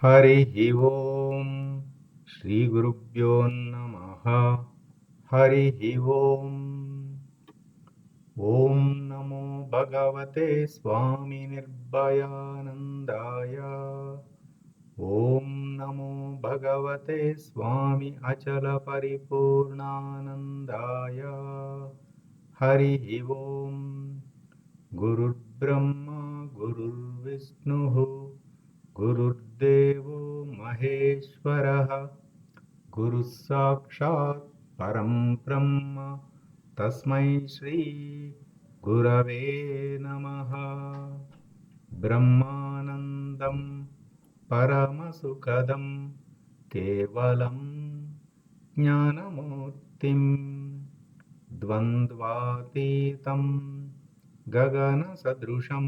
हरिः ओम् श्रीगुरुभ्यो नमः। हरिः ओम्। ॐ नमो भगवते स्वामिनिर्भयानन्दाय। ॐ नमो भगवते स्वामी अचलपरिपूर्णानन्दाय। हरिः ओम्। गुरुर्ब्रह्मा गुरुर्विष्णुः गुरुर्देवो महेश्वरः गुरुः साक्षात् परं ब्रह्म तस्मै श्री गुरवे नमः। ब्रह्मानन्दं परमसुखदं केवलं ज्ञानमूर्तिं द्वन्द्वातीतं गगनसदृशं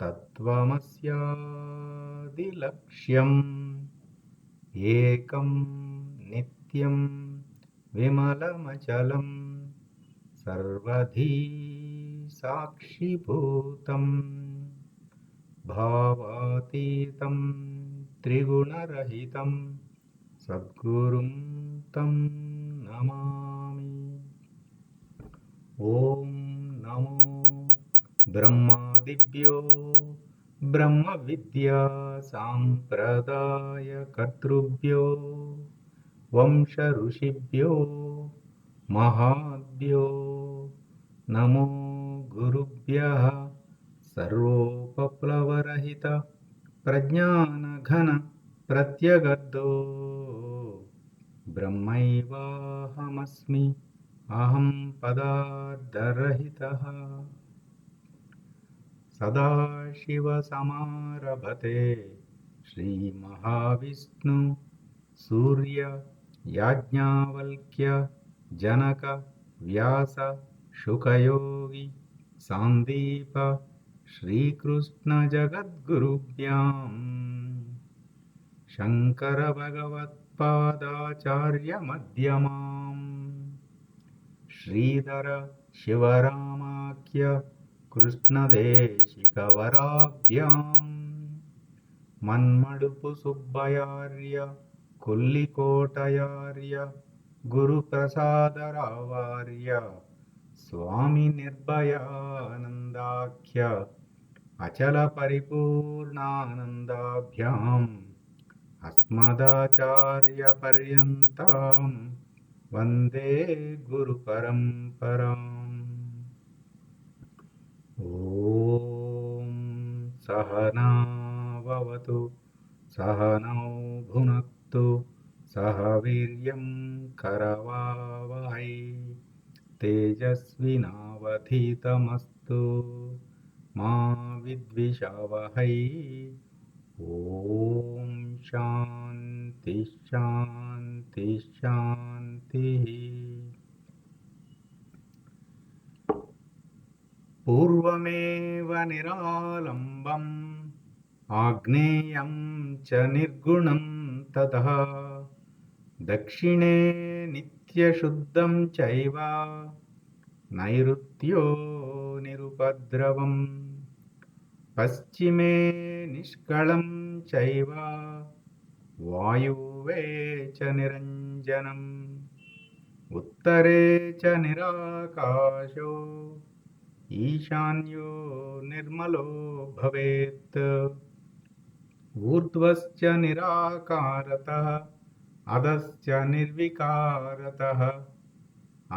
तत्त्वमस्यादिलक्ष्यम् एकं नित्यं विमलमचलं सर्वधी साक्षिभूतं भावातीतं त्रिगुणरहितं सद्गुरुं तं नमामि। ॐ नमो ब्रह्मादिभ्यो ब्रह्मविद्या साम्प्रदायकर्तृभ्यो वंशऋषिभ्यो महाभ्यो नमो गुरुभ्यः। सर्वोपप्लवरहित प्रज्ञानघन प्रत्यगद्धो ब्रह्मैवाहमस्मि अहं पदार्थरहितः। सदाशिवसमारभते श्रीमहाविष्णु सूर्य याज्ञवल्क्य जनक व्यास शुकयोगी सान्दीप श्रीकृष्णजगद्गुरुभ्यां शङ्करभगवत्पादाचार्यमध्यमाम् श्रीधर शिवरामाख्य कृष्णदेशिकवराभ्याम् मन्मडुपु सुब्बयार्य कुल्लिकोटयार्य गुरुप्रसादरावार्य स्वामी निर्भयानन्दाख्य अचलपरिपूर्णानन्दाभ्याम् अस्मदाचार्यपर्यन्तां वन्दे गुरुपरम्पराम्। ॐ सहना भवतु सहनौ भुनक्तु सह वीर्यं करवावहै तेजस्विनावधीतमस्तु मा विद्विषावहै। ॐ शान्ति शान्ति शान्तिः। पूर्वमेव निरालम्बम् आग्नेयं च निर्गुणं ततः दक्षिणे नित्यशुद्धं चैव नैऋत्यो निरुपद्रवम् पश्चिमे निष्कलं चैव वायुवे च निरञ्जनम् उत्तरे च निराकाशो ईशान्यो निर्मलो भवेत्। ऊर्ध्वश्च निराकारतः अधश्च निर्विकारतः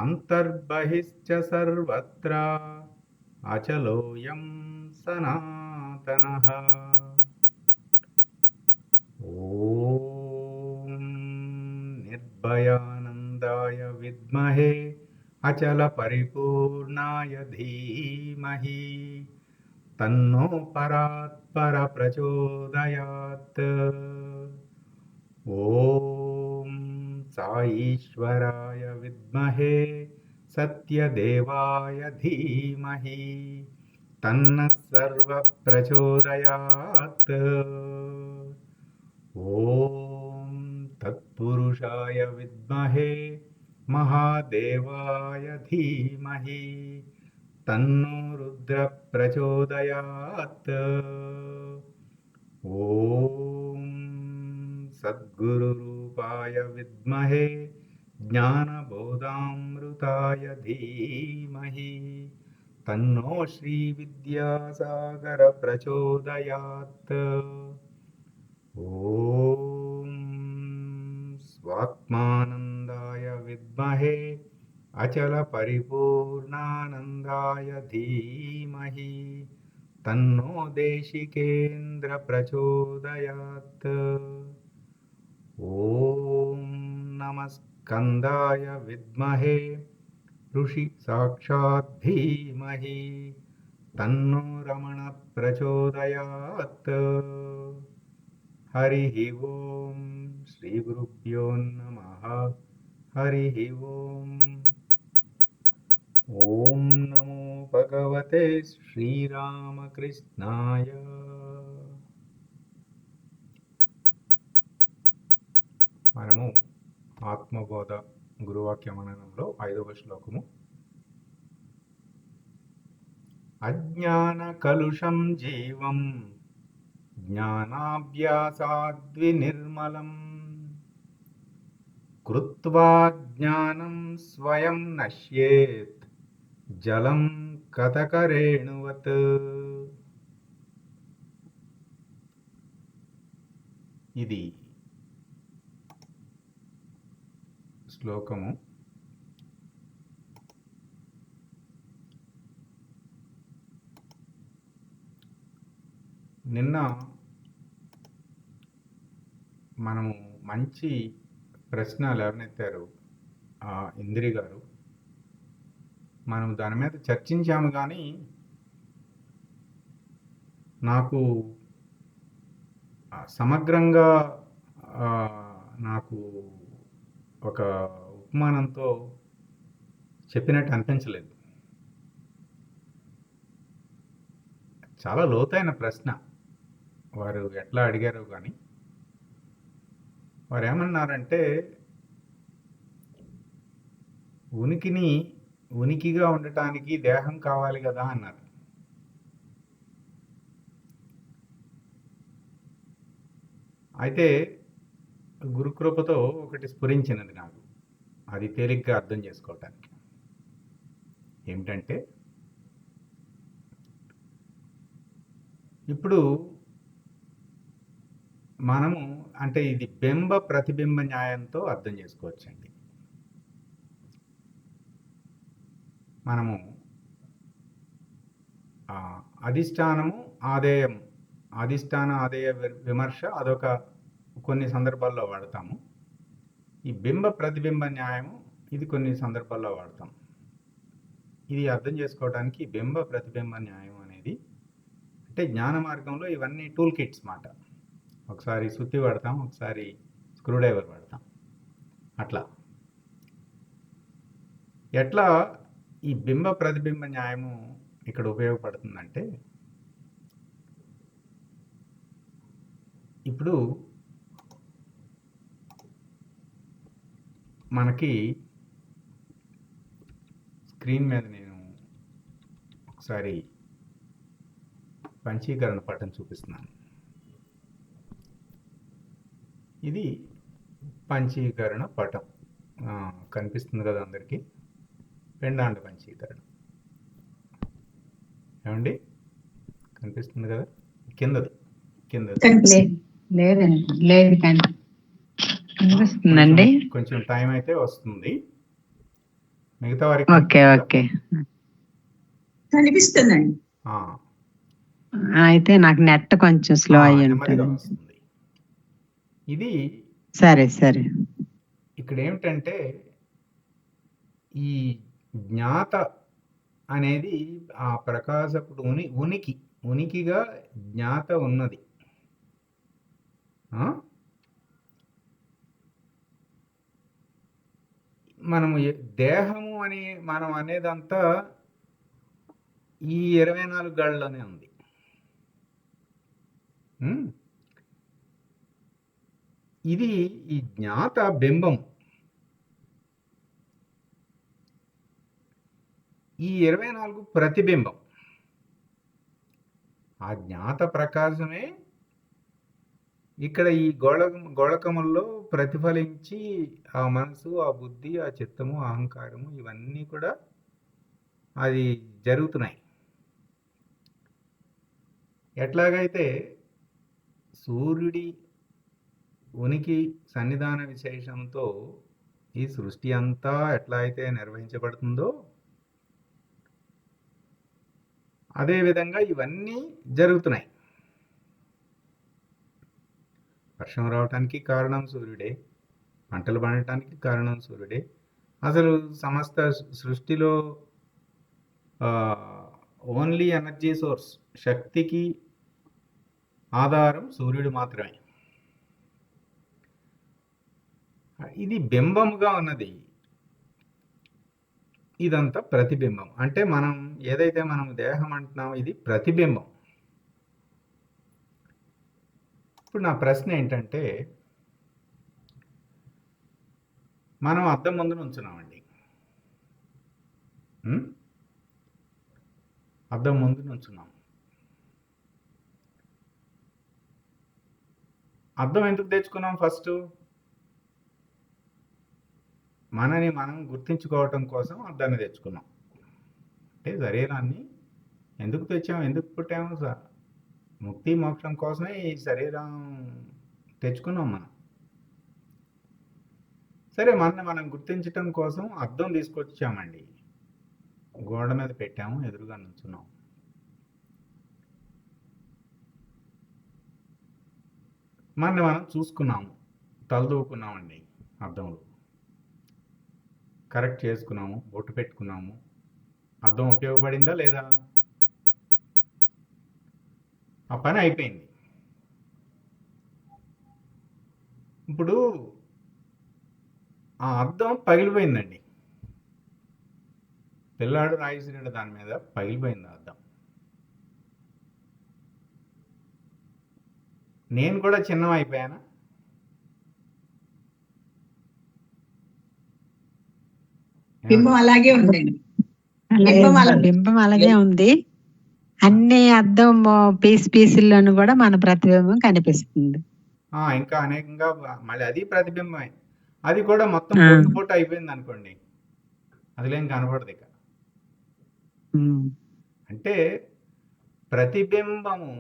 अन्तर्बहिश्च सर्वत्र अचलोऽयं सनातनः। ॐ निर्भयानन्दाय विद्महे अचलपरिपूर्णाय धीमहि तन्नो परात्पर प्रचोदयात्। ॐ साईश्वराय विद्महे सत्यदेवाय धीमहि तन्नः सर्वः प्रचोदयात्। ॐ तत्पुरुषाय विद्महे महादेवाय धीमहि तन्नो रुद्रः प्रचोदयात्। ॐ విద్మహే జ్ఞానబోధామృతాయ ధీమహి తన్నో శ్రీ విద్యాసాగర ప్రచోదయాత్. ఓం స్వాత్మానందాయ విద్మహే అచల పరిపూర్ణానందాయ ధీమహి తన్నో దేశికేంద్ర ప్రచోదయాత్. ఓం నమస్కందాయ విద్మహే ఋషి సాక్షాత్ ధీమహి తన్నో రమణ ప్రచోదయాత్. హరి ఓం శ్రీ గురుభ్యో నమః. హరి ఓం. ఓం నమో భగవతే శ్రీరామకృష్ణాయ. మనము ఆత్మబోధ గురువాక్య మననంలో 5వ శ్లోకము. అజ్ఞాన కలుషం జీవం జ్ఞానాభ్యాసాద్వినిర్మలం కృత్వా జ్ఞానం స్వయం నశ్యేత్ జలం కతకరేణువత్. ఇది శ్లోకము. నిన్న మనము మంచి ప్రశ్న లేవనెత్తారు ఇందిరి గారు. మనం దాని మీద చర్చించాము, కానీ నాకు సమగ్రంగా నాకు ఒక ఉపమానంతో చెప్పినట్టు అనిపించలేదు. చాలా లోతైన ప్రశ్న వారు ఎట్లా అడిగారు, కానీ వారు ఏమన్నారంటే, ఉనికిగా ఉండటానికి దేహం కావాలి కదా అన్నారు. అయితే గురుకృపతో ఒకటి స్ఫురించినది నాకు, అది తేలిగ్గా అర్థం చేసుకోవటానికి. ఏమిటంటే, ఇప్పుడు మనము అంటే ఇది బింబ ప్రతిబింబ న్యాయంతో అర్థం చేసుకోవచ్చండి. మనము అధిష్టానము ఆదేయం, అధిష్టాన ఆదేయ విమర్శ అదొక కొన్ని సందర్భాల్లో వాడతాము. ఈ బింబ ప్రతిబింబ న్యాయము ఇది కొన్ని సందర్భాల్లో వాడతాం. ఇది అర్థం చేసుకోవడానికి బింబ ప్రతిబింబ న్యాయం అనేది అంటే జ్ఞాన మార్గంలో ఇవన్నీ టూల్ కిట్స్ మాట. ఒకసారి సుత్తి వాడతాం, ఒకసారి స్క్రూడ్రైవర్ వాడతాం. అట్లా ఎట్లా ఈ బింబ ప్రతిబింబ న్యాయము ఇక్కడ ఉపయోగపడుతుందంటే, ఇప్పుడు మనకి స్క్రీన్ మీద నేను ఒకసారి పంచీకరణ పటం చూపిస్తున్నాను. ఇది పంచీకరణ పటం కనిపిస్తుంది కదా అందరికీ. పిండాండ పంచీకరణ ఏమండి, కనిపిస్తుంది కదా? కిందది లేదు కానీ కనిపిస్తుందండి. కొంచెం టైం అయితే వస్తుంది. మిగతా వారికి ఓకే కనిపిస్తుందండి. అయితే నాకు నెట్ కొంచెం స్లో అయ్యి వస్తుంది. ఇది సరే ఇక్కడ ఏమిటంటే, ఈ జ్ఞాత అనేది ఆ ప్రకాశపుడు ఉనికిగా జ్ఞాత ఉన్నది. మనము దేహము అని మనం అనేదంతా ఈ 24 గళ్ళలోనే ఉంది. ఇది ఈ జ్ఞాత బింబం. ఈ 24 ప్రతిబింబం. ఆ జ్ఞాత ప్రకాశమే ఇక్కడ ఈ గోళకముల్లో ప్రతిఫలించి ఆ మనసు, ఆ బుద్ధి, ఆ చిత్తము, అహంకారము ఇవన్నీ కూడా అది జరుగుతున్నాయి. ఎట్లాగైతే సూర్యుడి ఉనికి సన్నిధాన విశేషంతో ఈ సృష్టి అంతా ఎట్లా అయితే నిర్వహించబడుతుందో అదే విధంగా ఇవన్నీ జరుగుతున్నాయి. వర్షం రావటానికి కారణం సూర్యుడే, పంటలు పండటానికి కారణం సూర్యుడే. అసలు సమస్త సృష్టిలో ఓన్లీ ఎనర్జీ సోర్స్, శక్తికి ఆధారం సూర్యుడు మాత్రమే. ఇది బింబముగా ఉన్నది, ఇదంతా ప్రతిబింబం. అంటే మనం ఏదైతే మనం దేహం అంటున్నామో ఇది ప్రతిబింబం. ఇప్పుడు నా ప్రశ్న ఏంటంటే, మనం అద్దం ముందు నుంచున్నామండి. అద్దం ముందు నుంచున్నాం. అద్దం ఎందుకు తెచ్చుకున్నాం? ఫస్ట్ మనని మనం గుర్తించుకోవటం కోసం అద్దాన్ని తెచ్చుకున్నాం. అంటే శరీరాన్ని ఎందుకు తెచ్చాము, ఎందుకు పుట్టాము? ముక్తి మోక్షం కోసమే ఈ శరీరం తెచ్చుకున్నాం మనం. సరే, మనని మనం గుర్తించటం కోసం అద్దం తీసుకొచ్చామండి, గోడ మీద పెట్టాము, ఎదురుగా నుంచున్నాం. మనని మనం చూసుకున్నాము, తలదూకున్నామండి అద్దంలో, కరెక్ట్ చేసుకున్నాము, బొట్టు పెట్టుకున్నాము. అద్దం ఉపయోగపడిందా లేదా? ఆ పని అయిపోయింది. ఇప్పుడు ఆ అద్దం పగిలిపోయిందండి. పిల్లాడు రాయిసినాడు, దాని మీద పగిలిపోయింది ఆ అద్దం. నేను కూడా చిన్నం అయిపోయానా? బింబం అలాగే ఉందండి. బింబం అలాగే ఉంది. అన్ని అద్దం పీసుల్లోనూ కూడా మన ప్రతిబింబం కనిపిస్తుంది. ఇంకా అనేకంగా మళ్ళీ అది ప్రతిబింబమే. అది కూడా మొత్తం పొట్టు అయిపోయింది అనుకోండి, అదిలేం కనపడదు ఇక. అంటే ప్రతిబింబము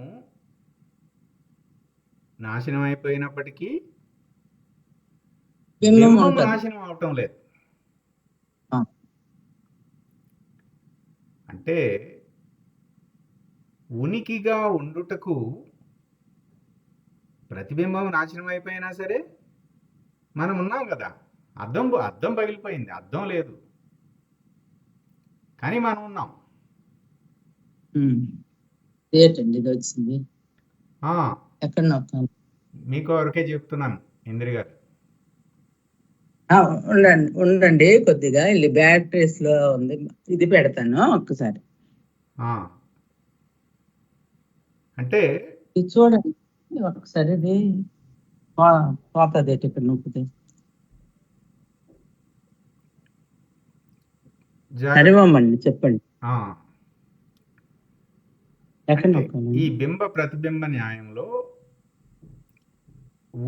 నాశనం అయిపోయినప్పటికీ బింబము నాశనం అవటం లేదు. అంటే ఉనికిగా ఉండుటకు ప్రతిబింబం నాశనం అయిపోయినా సరే మనం ఉన్నాం కదా. అద్దం పగిలిపోయింది, అద్దం లేదు, కానీ మనం ఉన్నాం. ఏంటండి ఇది వచ్చింది? ఎక్కడ నొక్కాలి? మీకు ఎవరికే చెప్తున్నాను, ఇంద్రి గారు. ఉండండి కొద్దిగా, ఇది బ్యాటరీస్ లో ఉంది, ఇది పెడతాను ఒక్కసారి. అంటే ఇది చూడండి ఒకసారి, ఇది పోతుంది ఇక్కడ నొక్కితే. సరిపోమండి, చెప్పండి. ఈ బింబ ప్రతిబింబ న్యాయంలో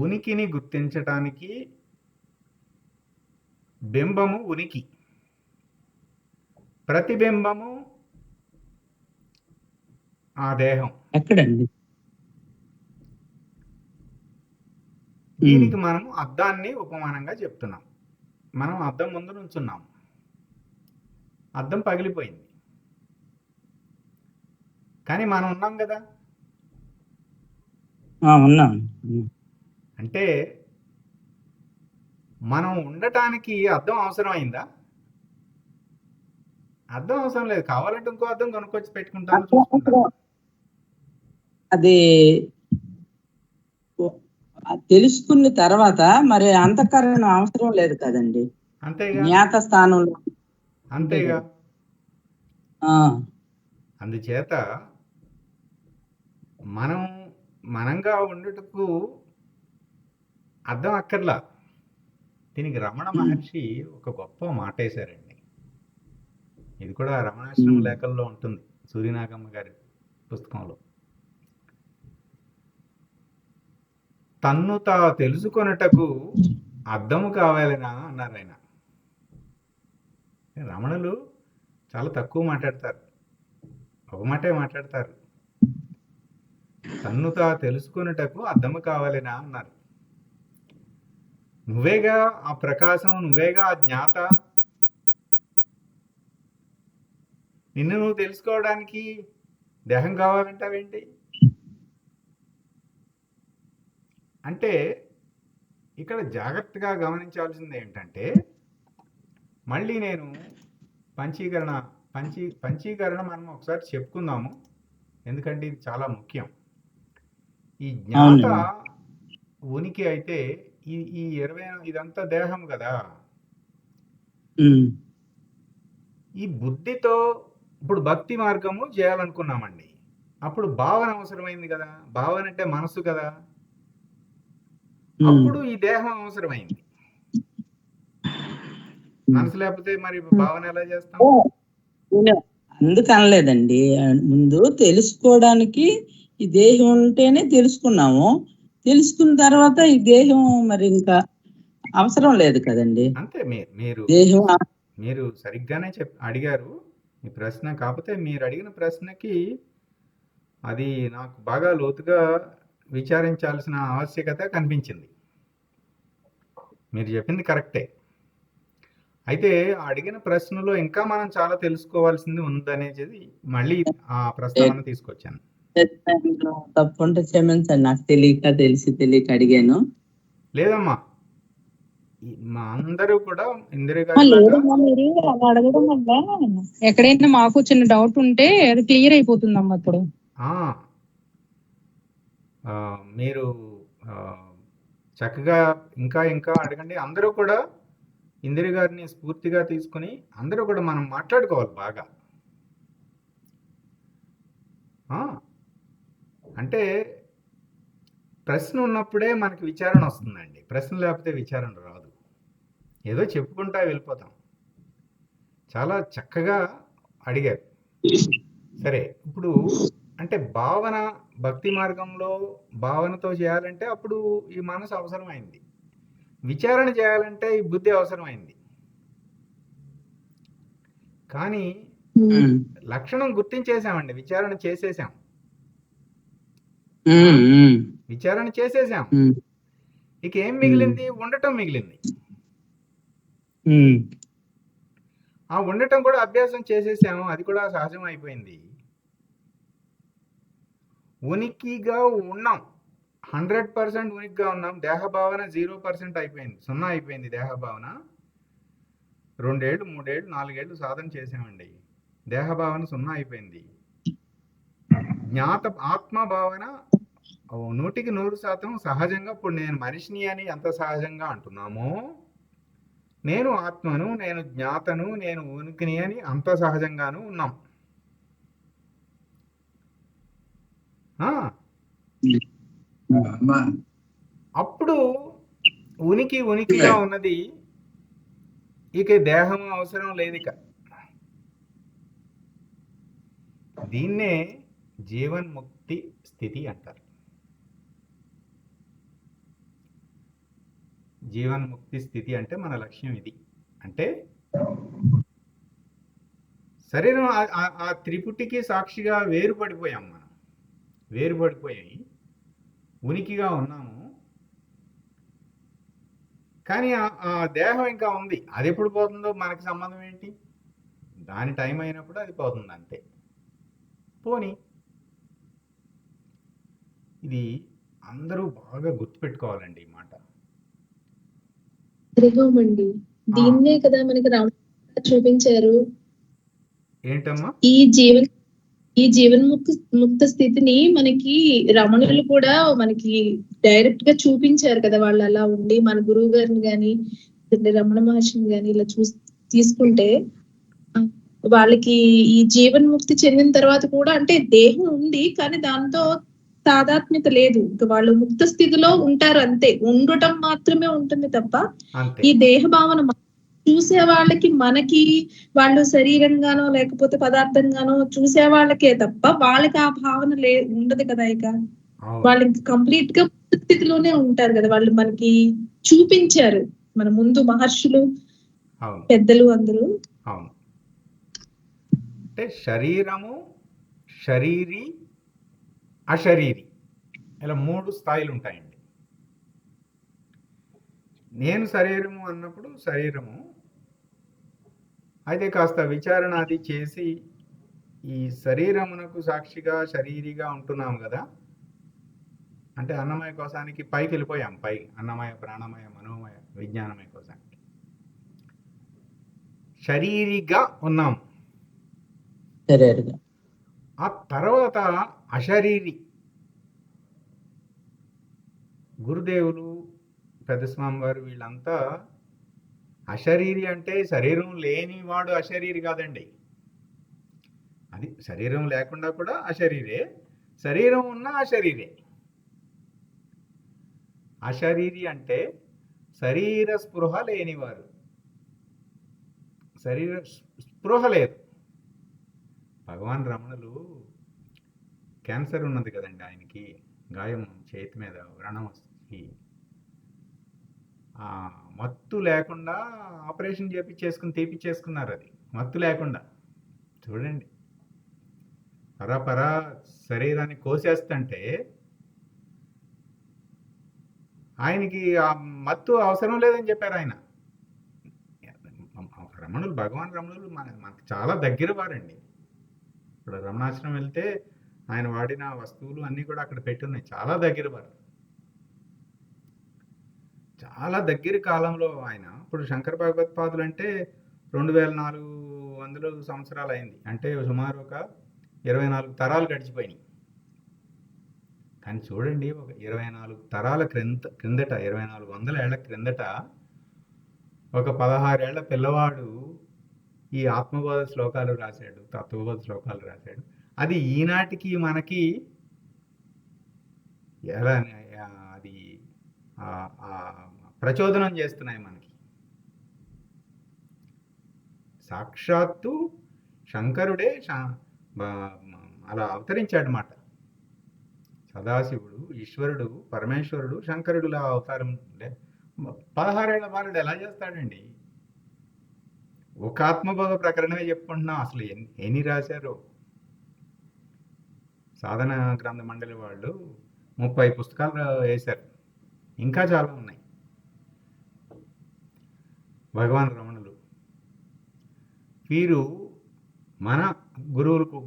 ఉనికిని గుర్తించటానికి బింబము ఉనికి, ప్రతిబింబము ఆ దేహం. ఎక్కడండి? దీనికి మనం అద్దాన్ని ఉపమానంగా చెప్తున్నాం. మనం అద్దం ముందు నుంచున్నాం, అద్దం పగిలిపోయింది, కానీ మనం ఉన్నాం కదా. ఉన్నాం. అంటే మనం ఉండటానికి అద్దం అవసరం అయిందా? అద్దం అవసరం లేదు. కావాలంటే ఇంకో అద్దం కొనుక్కొచ్చి పెట్టుకుంటాను, చూసుకుంటాను. అది తెలుసుకున్న తర్వాత మరి అంతఃకరణ అవసరం లేదు కదండి. అంతేగా, జ్ఞాత స్థానంలో. అంతేగా. అందుచేత మనంగా ఉండుటకు అద్దం అక్కర్లా. దీనికి రమణ మహర్షి ఒక గొప్ప మాట వేశారండి. ఇది కూడా రమణాశ్రమ లేఖల్లో ఉంటుంది, సూర్యనాగమ్మ గారి పుస్తకంలో. తన్ను తా తెలుసుకొనుటకు అద్దము కావాలనా అన్నారు ఆయన. రమణులు చాలా తక్కువ మాట్లాడతారు, ఒక మాటే మాట్లాడతారు. తన్ను తా తెలుసుకొనుటకు అద్దము కావాలనా అన్నారు. నువ్వేగా ఆ ప్రకాశం, నువ్వేగా ఆ జ్ఞాత. నిన్ను నువ్వు తెలుసుకోవడానికి దేహం కావాలంటావేంటి? అంటే ఇక్కడ జాగ్రత్తగా గమనించాల్సింది ఏంటంటే, మళ్ళీ నేను పంచీకరణ మనం ఒకసారి చెప్పుకుందాము, ఎందుకంటే ఇది చాలా ముఖ్యం. ఈ జ్ఞాత ఉనికి అయితే ఈ 20 ఇదంతా దేహం కదా. ఈ బుద్ధితో ఇప్పుడు భక్తి మార్గము చేయాలనుకున్నామండి, అప్పుడు భావన అవసరమైంది కదా. భావన అంటే మనసు కదా. అప్పుడు ఈ దేహం అవసరమైంది. మనసు లేకపోతే మరి భావన ఎలా చేస్తాం? అందుకనలేదండి, ముందు తెలుసుకోవడానికి ఈ దేహం ఉంటేనే తెలుసుకున్నాము. తెలుసుకున్న తర్వాత ఈ దేహం మరి ఇంకా అవసరం లేదు కదండి. అంతే. మీరు సరిగ్గానే అడిగారు మీ ప్రశ్న. కాకపోతే మీరు అడిగిన ప్రశ్నకి అది నాకు బాగా లోతుగా విచారించాల్సిన ఆవశ్యకత కనిపించింది. మీరు చెప్పింది కరెక్టే. అయితే అడిగిన ప్రశ్నలో ఇంకా మనం చాలా తెలుసుకోవాల్సింది ఉందనేది మళ్ళీ ఆ ప్రస్తావన తీసుకొచ్చాను. తప్పకుండా క్షమించండి, నాకు తెలియక అడిగాను. లేదమ్మా, మా అందరూ కూడా మీరు అలా అడగడం వల్ల ఎక్కడైనా మాకు చిన్న డౌట్ ఉంటే అది క్లియర్ అయిపోతుందమ్మా. ఇప్పుడు మీరు చక్కగా ఇంకా ఇంకా అడగండి. అందరూ కూడా ఇందిర గారిని స్ఫూర్తిగా తీసుకుని అందరూ కూడా మనం మాట్లాడుకోవాలి బాగా. అంటే ప్రశ్న ఉన్నప్పుడే మనకి విచారణ వస్తుందండి. ప్రశ్న లేకపోతే విచారణ రాదు. ఏదో చెప్పుకుంటా వెళ్ళిపోతాం. చాలా చక్కగా అడిగారు. సరే, ఇప్పుడు అంటే భావన భక్తి మార్గంలో భావనతో చేయాలంటే అప్పుడు ఈ మనసు అవసరమైంది. విచారణ చేయాలంటే ఈ బుద్ధి అవసరమైంది. కానీ లక్షణం గుర్తించేసామండి, విచారణ చేసేసాం. ఇక ఏం మిగిలింది? ఉండటం మిగిలింది. ఆ ఉండటం కూడా అభ్యాసం చేసేసాము, అది కూడా సహజం అయిపోయింది. ఉనికిగా ఉన్నాం, 100% ఉనికిగా ఉన్నాం. దేహభావన 0% అయిపోయింది, 0 అయిపోయింది దేహభావన. 2 ఏళ్ళు 3 ఏళ్ళు 4 ఏళ్ళు సాధన చేసామండి, దేహభావన 0 అయిపోయింది. జ్ఞాత ఆత్మభావన 100% సహజంగా. ఇప్పుడు నేను మనిషిని అని ఎంత సహజంగా అంటున్నామో, నేను ఆత్మను, నేను జ్ఞాతను, నేను ఉనికిని అని అంత సహజంగాను ఉన్నాం. అప్పుడు ఉనికిగా ఉన్నది. ఇక దేహం అవసరం లేదు. ఇక దీన్నే జీవన్ముక్తి స్థితి అంటారు. జీవన్ముక్తి స్థితి అంటే మన లక్ష్యం ఇది. అంటే శరీరం ఆ త్రిపుటికి సాక్షిగా వేరుపడిపోయాం. మనం వేరుపడిపోయి ఉనికిగా ఉన్నాము, కానీ ఆ దేహం ఇంకా ఉంది. అది ఎప్పుడు పోతుందో మనకి సంబంధం ఏంటి? దాని టైం అయినప్పుడు అది పోతుంది, అంతే. పోనీ, ఇది అందరూ బాగా గుర్తుపెట్టుకోవాలండి ఈ మాట. దీన్నే కదా మనకి రమణ చూపించారు. ఏంటమ్మా? ఈ జీవన్ముక్త స్థితిని మనకి రమణులు కూడా మనకి డైరెక్ట్ గా చూపించారు కదా. వాళ్ళు అలా ఉండి మన గురువు గారిని గాని రమణ మహర్షిని గాని ఇలా తీసుకుంటే వాళ్ళకి ఈ జీవన్ముక్తి చెందిన తర్వాత కూడా అంటే దేహం ఉంది, కానీ దాంతో తాదాత్మ్యత లేదు. ఇంకా వాళ్ళు ముక్త స్థితిలో ఉంటారు, అంతే. ఉండటం మాత్రమే ఉంటుంది తప్ప ఈ దేహ భావన చూసే వాళ్ళకి, మనకి వాళ్ళు శరీరంగానో లేకపోతే పదార్థంగానో చూసే వాళ్ళకే తప్ప వాళ్ళకి ఆ భావన ఉండదు కదా. ఇక వాళ్ళకి కంప్లీట్ గా స్థితిలోనే ఉంటారు కదా, వాళ్ళు మనకి చూపించారు మన ముందు మహర్షులు, అవును పెద్దలు అందరూ. అవును. అంటే శరీరము, శరీరి, అశరీరి, ఇలా 3 స్థాయిలు ఉంటాయండి. నేను శరీరము అన్నప్పుడు శరీరము, అయితే కాస్త విచారణ అది చేసి ఈ శరీరమునకు సాక్షిగా శరీరిగా ఉంటున్నాం కదా, అంటే అన్నమయ కోశానికి పైకి వెళ్ళిపోయాం, పై అన్నమయ, ప్రాణమయ, మనోమయ, విజ్ఞానమయ కోశానికి శరీరిగా ఉన్నాం. శరీరంగా. ఆ తర్వాత అశరీరి, గురుదేవులు, పెద్ద స్వామి వారు వీళ్ళంతా అశరీరి అంటే శరీరం లేనివాడు అశరీరి కాదండి. అది శరీరం లేకుండా కూడా అశరీరే, శరీరం ఉన్న అశరీరే. అశరీరి అంటే శరీర స్పృహ లేనివారు, శరీర స్పృహ లేదు. భగవాన్ రమణులు క్యాన్సర్ ఉన్నది కదండి ఆయనకి, గాయం చేతి మీద వ్రణం వచ్చి మత్తు లేకుండా ఆపరేషన్ చేపించేసుకుని తీపిచ్చేసుకున్నారు. అది మత్తు లేకుండా. చూడండి, పరాపరా శరీరాన్ని కోసేస్తుంటే ఆయనకి ఆ మత్తు అవసరం లేదని చెప్పారు ఆయన. రమణులు, భగవాన్ రమణులు మనకు చాలా దగ్గర వారండి. ఇప్పుడు రమణాశ్రమం వెళ్తే ఆయన వాడిన వస్తువులు అన్నీ కూడా అక్కడ పెట్టున్నాయి. చాలా దగ్గర వారు, చాలా దగ్గర కాలంలో ఆయన. ఇప్పుడు శంకర భగవత్పాదులు అంటే 2400 సంవత్సరాలు అయింది, అంటే సుమారు ఒక 24 తరాలు గడిచిపోయినాయి. కానీ చూడండి, ఒక 24 తరాల క్రిందట 2400 ఏళ్ల క్రిందట ఒక 16 ఏళ్ల పిల్లవాడు ఈ ఆత్మబోధ శ్లోకాలు రాశాడు, తత్వబోధ శ్లోకాలు రాశాడు. అది ఈనాటికి మనకి ఎలా అది ప్రచోదనం చేస్తున్నాయి మనకి. సాక్షాత్తు శంకరుడే అలా అవతరించాడనమాట. సదాశివుడు, ఈశ్వరుడు, పరమేశ్వరుడు, శంకరుడులా అవతారం. 16 ఏళ్ల బాలుడు ఎలా చేస్తాడండి? ఒక ఆత్మబోధ ప్రకరణమే చెప్పుకుంటున్నాం, అసలు ఎన్ని రాశారో. సాధన గ్రంథ మండలి వాళ్ళు 30 పుస్తకాలు వేశారు, ఇంకా చాలా ఉన్నాయి. భగవాన్ రమణులు వీరు మన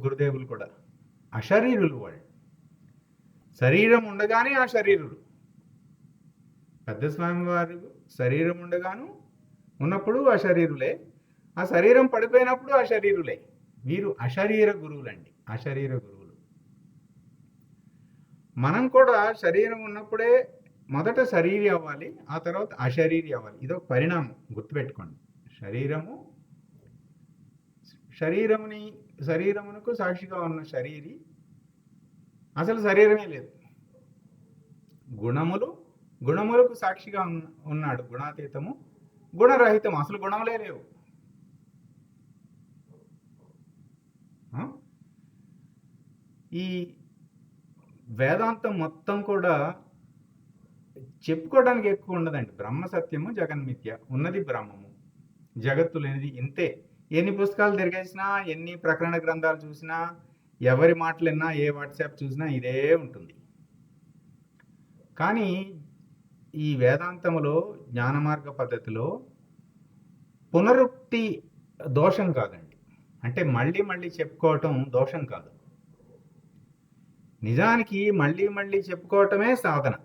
గురుదేవులు కూడా అశరీరులు. వాళ్ళు శరీరం ఉండగానే అశరీరులు. పెద్ద స్వామి వారు శరీరం ఉండగాను ఉన్నప్పుడు అశరీరులే, ఆ శరీరం పడిపోయినప్పుడు అశరీరులే. వీరు అశరీర గురువులండి, అశరీర గురువులు. మనం కూడా శరీరం ఉన్నప్పుడే మొదట శరీరి అవ్వాలి, ఆ తర్వాత అశరీరి అవ్వాలి. ఇదొక పరిణామం, గుర్తుపెట్టుకోండి. శరీరమునకు సాక్షిగా ఉన్న శరీరి అసలు శరీరమే లేదు. గుణములకు సాక్షిగా ఉన్నాడు, గుణాతీతము, గుణరహితము, అసలు గుణములే లేవు. ఈ వేదాంతం మొత్తం కూడా చెప్పుకోవడానికి ఎక్కువ ఉండదండి. బ్రహ్మ సత్యము, జగన్మిథ్య, ఉన్నది బ్రహ్మము, జగత్తు లేనిది ఇంతే. ఎన్ని పుస్తకాలు తిరిగేసినా, ఎన్ని ప్రకరణ గ్రంథాలు చూసినా, ఎవరి మాటలు విన్నా, ఏ వాట్సాప్ చూసినా ఇదే ఉంటుంది. కానీ ఈ వేదాంతములో, జ్ఞాన మార్గ పద్ధతిలో పునరుక్తి దోషం కాదండి. అంటే మళ్ళీ మళ్ళీ చెప్పుకోవటం దోషం కాదు. నిజానికి మళ్ళీ మళ్ళీ చెప్పుకోవటమే సాధన,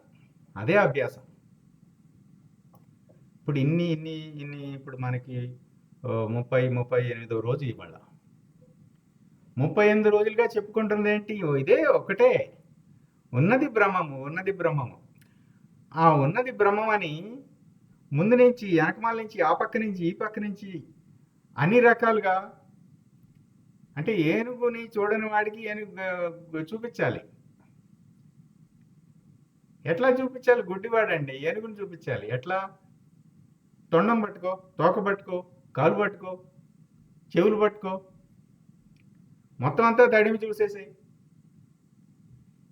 అదే అభ్యాసం. ఇప్పుడు ఇన్ని ఇప్పుడు మనకి 38వ రోజు ఇవాళ. 38 రోజులుగా చెప్పుకుంటుంది ఏంటి? ఇదే ఒకటే, ఉన్నది బ్రహ్మము, ఉన్నది బ్రహ్మము. ఆ ఉన్నది బ్రహ్మం అని ముందు నుంచి, వెనకమాల నుంచి, ఆ పక్క నుంచి, ఈ పక్క నుంచి అన్ని రకాలుగా. అంటే ఏనుగుని చూడని వాడికి ఏనుగు చూపించాలి. ఎట్లా చూపించాలి? గుడ్డివాడండి, ఏనుగుని చూపించాలి. ఎట్లా? తొండం పట్టుకో, తోక పట్టుకో, కాలు పట్టుకో, చెవులు పట్టుకో, మొత్తం అంతా తడిమి చూసేసాయి.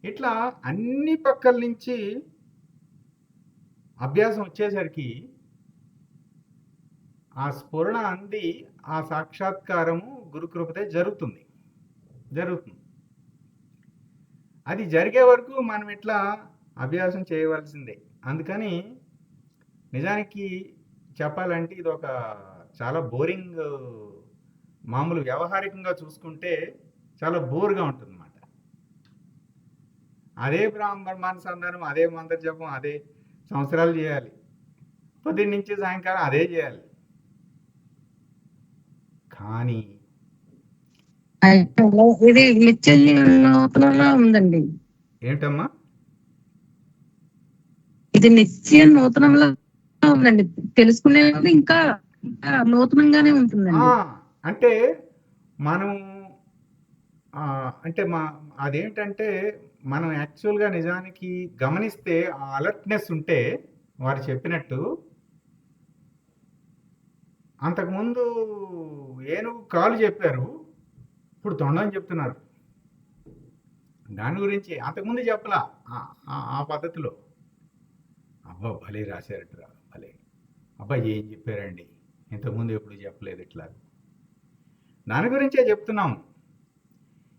ఇట్లా అన్ని పక్కల నుంచి అభ్యాసం వచ్చేసరికి ఆ స్ఫురణ అంది ఆ సాక్షాత్కారము గురుకృపతే జరుగుతుంది. అది జరిగే వరకు మనం ఇట్లా అభ్యాసం చేయవలసిందే. అందుకని నిజానికి చెప్పాలంటే ఇది ఒక చాలా బోరింగ్, మామూలు వ్యవహారికంగా చూసుకుంటే చాలా బోర్గా ఉంటుంది అన్నమాట. అదే బ్రహ్మానుసంధానం, అదే మంత్ర జపం, అదే సంవత్సరాలు చేయాలి, పొద్దున్న నుంచి సాయంకాలం అదే చేయాలి. కానీ ఇది నిత్య నూతనంలో ఉందండి. ఏమిటమ్మా? ఇది నిత్య నూతనంలో ఉందండి. తెలుసుకునే ఇంకా ఇంకా నూతనంగానే ఉంటుందండి. అంటే మనం అంటే అదేంటంటే మనం యాక్చువల్గా నిజానికి గమనిస్తే ఆ అలర్ట్నెస్ ఉంటే వారు చెప్పినట్టు అంతకుముందు ఏనుగు కాలు చెప్పారు, ఇప్పుడు తొండం చెప్తున్నారు. దాని గురించి అంతకుముందు చెప్పలా ఆ పద్ధతిలో. అబ్బా భలే రాశారట్రా, భలే, అబ్బా ఏం చెప్పారండి, ఇంతకుముందు ఎప్పుడు చెప్పలేదు ఇట్లా. దాని గురించే చెప్తున్నాము.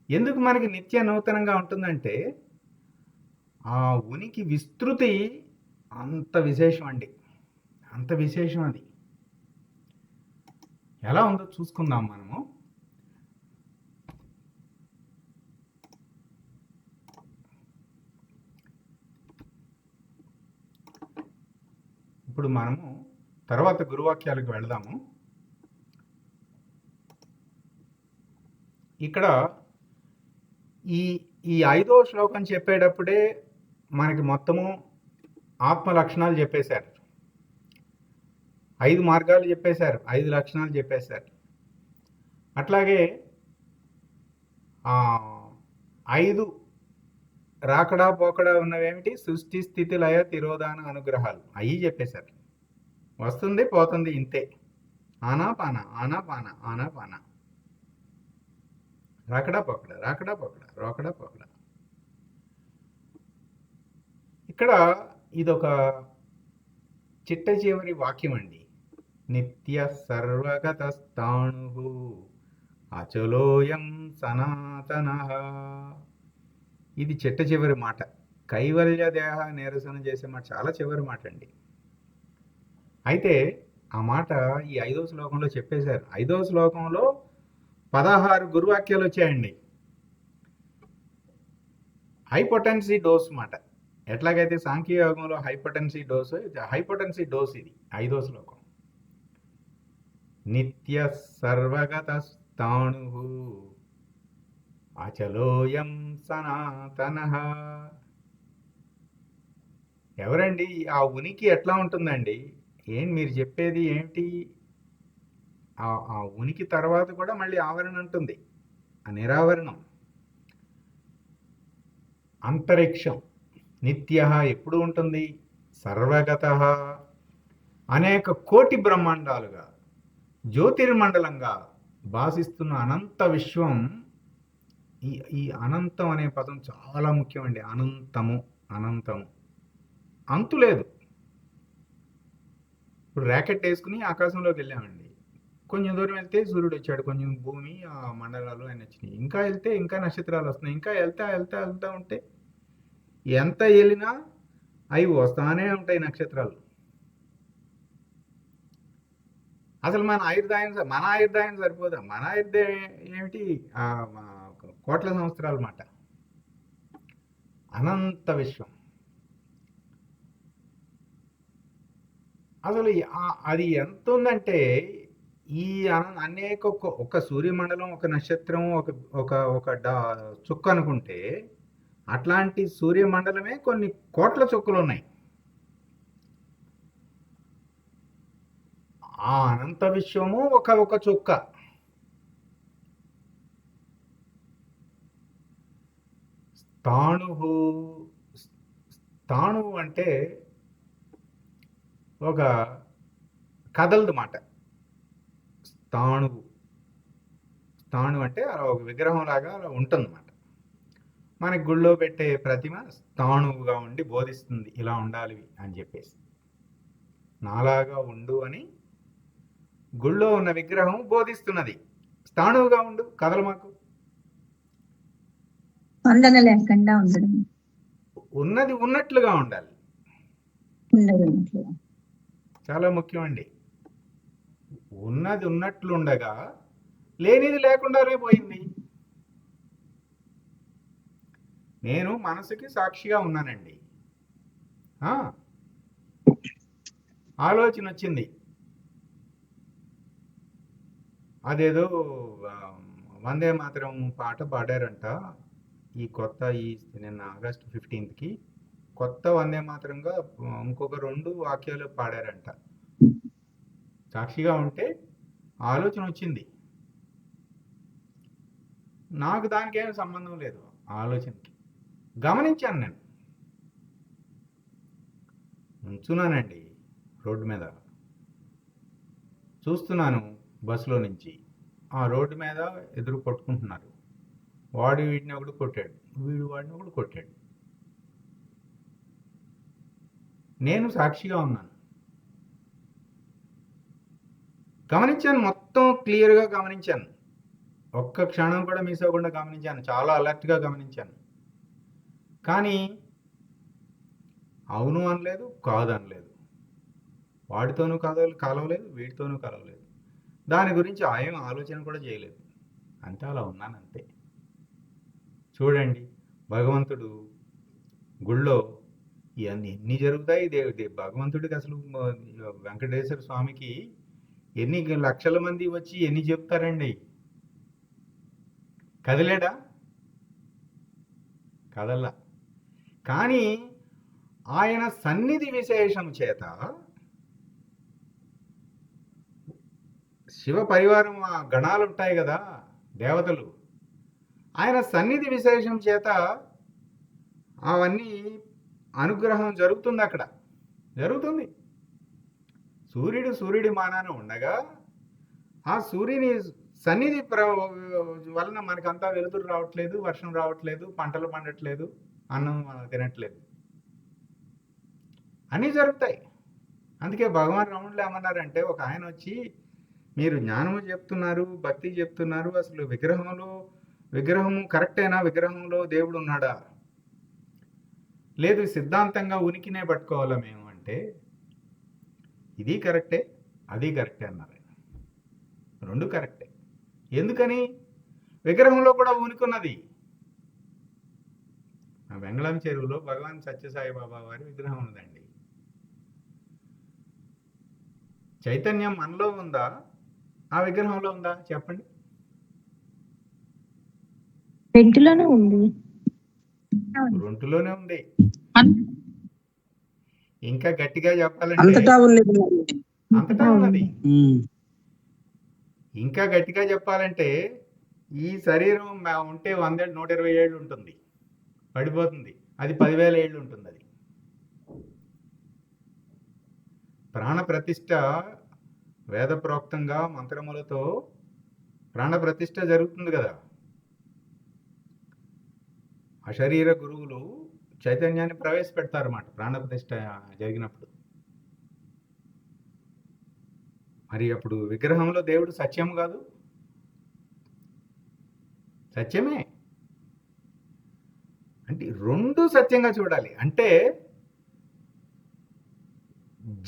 ఎందుకు మనకి నిత్య నూతనంగా ఉంటుందంటే ఆ ఉనికి విస్తృతి అంత విశేషం అండి, అంత విశేషం. అది ఎలా ఉందో చూసుకుందాం మనము. ఇప్పుడు మనము తర్వాత గురువాక్యాలకు వెళదాము. ఇక్కడ ఈ 5వ శ్లోకం చెప్పేటప్పుడే మనకి మొత్తము ఆత్మ లక్షణాలు చెప్పేశారు, 5 మార్గాలు చెప్పేశారు, 5 లక్షణాలు చెప్పేశారు. అట్లాగే 5 రాకడా పోకడా ఉన్నవేమిటి? సృష్టి, స్థితి, లయ, తిరోధాన, అనుగ్రహాలు, అవి చెప్పేశారు. వస్తుంది పోతుంది ఇంతే, ఆనాపాన ఆనాపాన ఆనాపాన, రాకడా పోకడా రాకడా పోకడా రోకడా పోకడా. ఇక్కడ ఇదొక చిట్ట చివరి వాక్యం అండి. నిత్య సర్వగత స్థాణు అచలోయం సనాతన. ఇది చిట్ట చివరి మాట. కైవల్య దేహ నిరసన చేసే మాట చాలా చివరి మాట అండి. అయితే ఆ మాట ఈ 5వ శ్లోకంలో చెప్పేశారు. 5వ శ్లోకంలో 16 గురువాక్యాలు వచ్చాయండి. హైపోటెన్సీ డోస్ మాట. ఎట్లాగైతే సాంఖ్యయోగంలో హైపోటెన్సీ డోస్ ఇది 5వ శ్లోకం. నిత్య సర్వగత స్థాణు అచలోయం సనాతన. ఎవరండి ఆ ఉనికి? ఎట్లా ఉంటుందండి? మీరు చెప్పేది ఏమిటి? ఆ ఉనికి తర్వాత కూడా మళ్ళీ ఆవరణ ఉంటుంది, ఆ నిరావరణం. అంతరిక్షం నిత్య ఎప్పుడు ఉంటుంది? సర్వగత, అనేక కోటి బ్రహ్మాండాలుగా జ్యోతిర్మండలంగా భాసిస్తున్న అనంత విశ్వం. ఈ అనంతం అనే పదం చాలా ముఖ్యమండి. అనంతము, అనంతము, అంతు లేదు. ఇప్పుడు ర్యాకెట్ వేసుకుని ఆకాశంలోకి వెళ్ళామండి. కొంచెం దూరం వెళ్తే సూర్యుడు వచ్చాడు, కొంచెం భూమి, ఆ మండలాలు ఆయన వచ్చినాయి. ఇంకా వెళ్తే ఇంకా నక్షత్రాలు వస్తున్నాయి. ఇంకా వెళ్తా ఉంటే ఎంత వెళ్ళినా అవి వస్తానే ఉంటాయి నక్షత్రాలు. అసలు మన ఆయుర్దాయం సరిపోదా? మన ఆయుర్దాయం ఏమిటి? కోట్ల సంవత్సరాల మాట. అనంత విశ్వం. అసలు అది ఎంత ఉందంటే ఈ అనేక ఒక సూర్యమండలం, ఒక నక్షత్రం, ఒక చుక్క అనుకుంటే అట్లాంటి సూర్యమండలమే కొన్ని కోట్ల చుక్కలు ఉన్నాయి. ఆ అనంత విశ్వము ఒక చుక్క. స్థాణువు అంటే ఒక కదలదు మాట. స్థాణువు అంటే ఒక విగ్రహం లాగా అలా ఉంటుందన్నమాట. మనకి గుళ్ళో పెట్టే ప్రతిమ స్థాణువుగా ఉండి బోధిస్తుంది ఇలా ఉండాలి అని చెప్పేసి. నాలాగా ఉండు అని గుళ్ళో ఉన్న విగ్రహం బోధిస్తున్నది. స్థాణువుగా ఉండు, కథలు మాకు. స్పందన లేకుండా ఉండడం ఉన్నది ఉన్నట్లుగా ఉండాలి. ఉండడం. చాలా ముఖ్యం అండి. ఉన్నది ఉన్నట్లు ఉండగా లేనిది లేకుండానే పోయింది. నేను మనసుకి సాక్షిగా ఉన్నానండి. ఆలోచన వచ్చింది, అదేదో వందే మాతరం పాట పాడారంట. ఈ నిన్న ఆగస్టు 15కి కొత్త వందే మాతరంగా ఇంకొక 2 వాక్యాలు పాడారంట. సాక్షిగా ఉంటే ఆలోచన వచ్చింది. నాకు దానికి ఏం సంబంధం లేదు. ఆలోచనకి గమనించాను. నేను ఉంచున్నానండి రోడ్డు మీద, చూస్తున్నాను బస్సులో నుంచి. ఆ రోడ్డు మీద ఎదురు కొట్టుకుంటున్నారు. వాడు వీడిని ఒకడు కొట్టాడు, వీడు వాడిని ఒకడు కొట్టాడు. నేను సాక్షిగా ఉన్నాను. గమనించాను, మొత్తం క్లియర్గా గమనించాను. ఒక్క క్షణం కూడా మిస్ అవ్వకుండా గమనించాను. చాలా అలర్ట్గా గమనించాను. కానీ అవును అనలేదు, కాదు అనలేదు. వాడితోనూ కలవలేదు, వీడితోనూ కలవలేదు. దాని గురించి ఏం ఆలోచన కూడా చేయలేదు. అంతే, అలా ఉన్నాను అంతే. చూడండి, భగవంతుడు గుళ్ళో ఇవన్నీ ఎన్ని జరుగుతాయి. భగవంతుడికి అసలు వెంకటేశ్వర స్వామికి ఎన్ని లక్షల మంది వచ్చి ఎన్ని చెప్తారండి. కదిలేడా? కదల్లా. కానీ ఆయన సన్నిధి విశేషం చేత శివ పరివారం గణాలు ఉంటాయి కదా, దేవతలు, ఆయన సన్నిధి విశేషం చేత అవన్నీ అనుగ్రహం జరుగుతుంది. అక్కడ జరుగుతుంది. సూర్యుడి మానాన ఉండగా ఆ సూర్యుని సన్నిధి వలన మనకంతా వెలుతురు రావట్లేదు, వర్షం రావట్లేదు, పంటలు పండట్లేదు, అన్నం తినట్లేదు, అన్నీ జరుగుతాయి. అందుకే భగవాన్ రమణులు ఏమన్నారంటే, ఒక ఆయన వచ్చి, మీరు జ్ఞానము చెప్తున్నారు, భక్తి చెప్తున్నారు, అసలు విగ్రహము కరెక్టేనా? విగ్రహంలో దేవుడు ఉన్నాడా? లేదు, సిద్ధాంతంగా ఉనికినే పట్టుకోవాలా మేము అంటే, ఇది కరెక్టే, అది కరెక్టే అన్నారు ఆయన. 2 కరెక్టే. ఎందుకని? విగ్రహంలో కూడా ఉనికున్నది. వెంగళం చెరువులో భగవాన్ సత్యసాయి బాబా వారి విగ్రహం ఉన్నదండి. చైతన్యం మనలో ఉందా, ఆ విగ్రహంలో ఉందా? చెప్పండి. రెంటిలోనే ఉంది. రెండులోనే ఉంది. ఇంకా గట్టిగా చెప్పాలంటే అంతటా ఉన్నది. అంతటా ఉన్నది. ఇంకా గట్టిగా చెప్పాలంటే, ఈ శరీరం ఉంటే 100 ఏళ్ళు, 120 ఏళ్ళు ఉంటుంది, పడిపోతుంది. అది 10,000 ఏళ్ళు ఉంటుంది. అది ప్రాణప్రతిష్ఠ వేద ప్రోక్తంగా మంత్రములతో ప్రాణప్రతిష్ఠ జరుగుతుంది కదా. అశరీర గురువులు చైతన్యాన్ని ప్రవేశపెడతారన్నమాట ప్రాణప్రతిష్ఠ జరిగినప్పుడు. మరి అప్పుడు విగ్రహంలో దేవుడు సత్యం కాదు? సత్యమే. అంటే 2 సత్యంగా చూడాలి. అంటే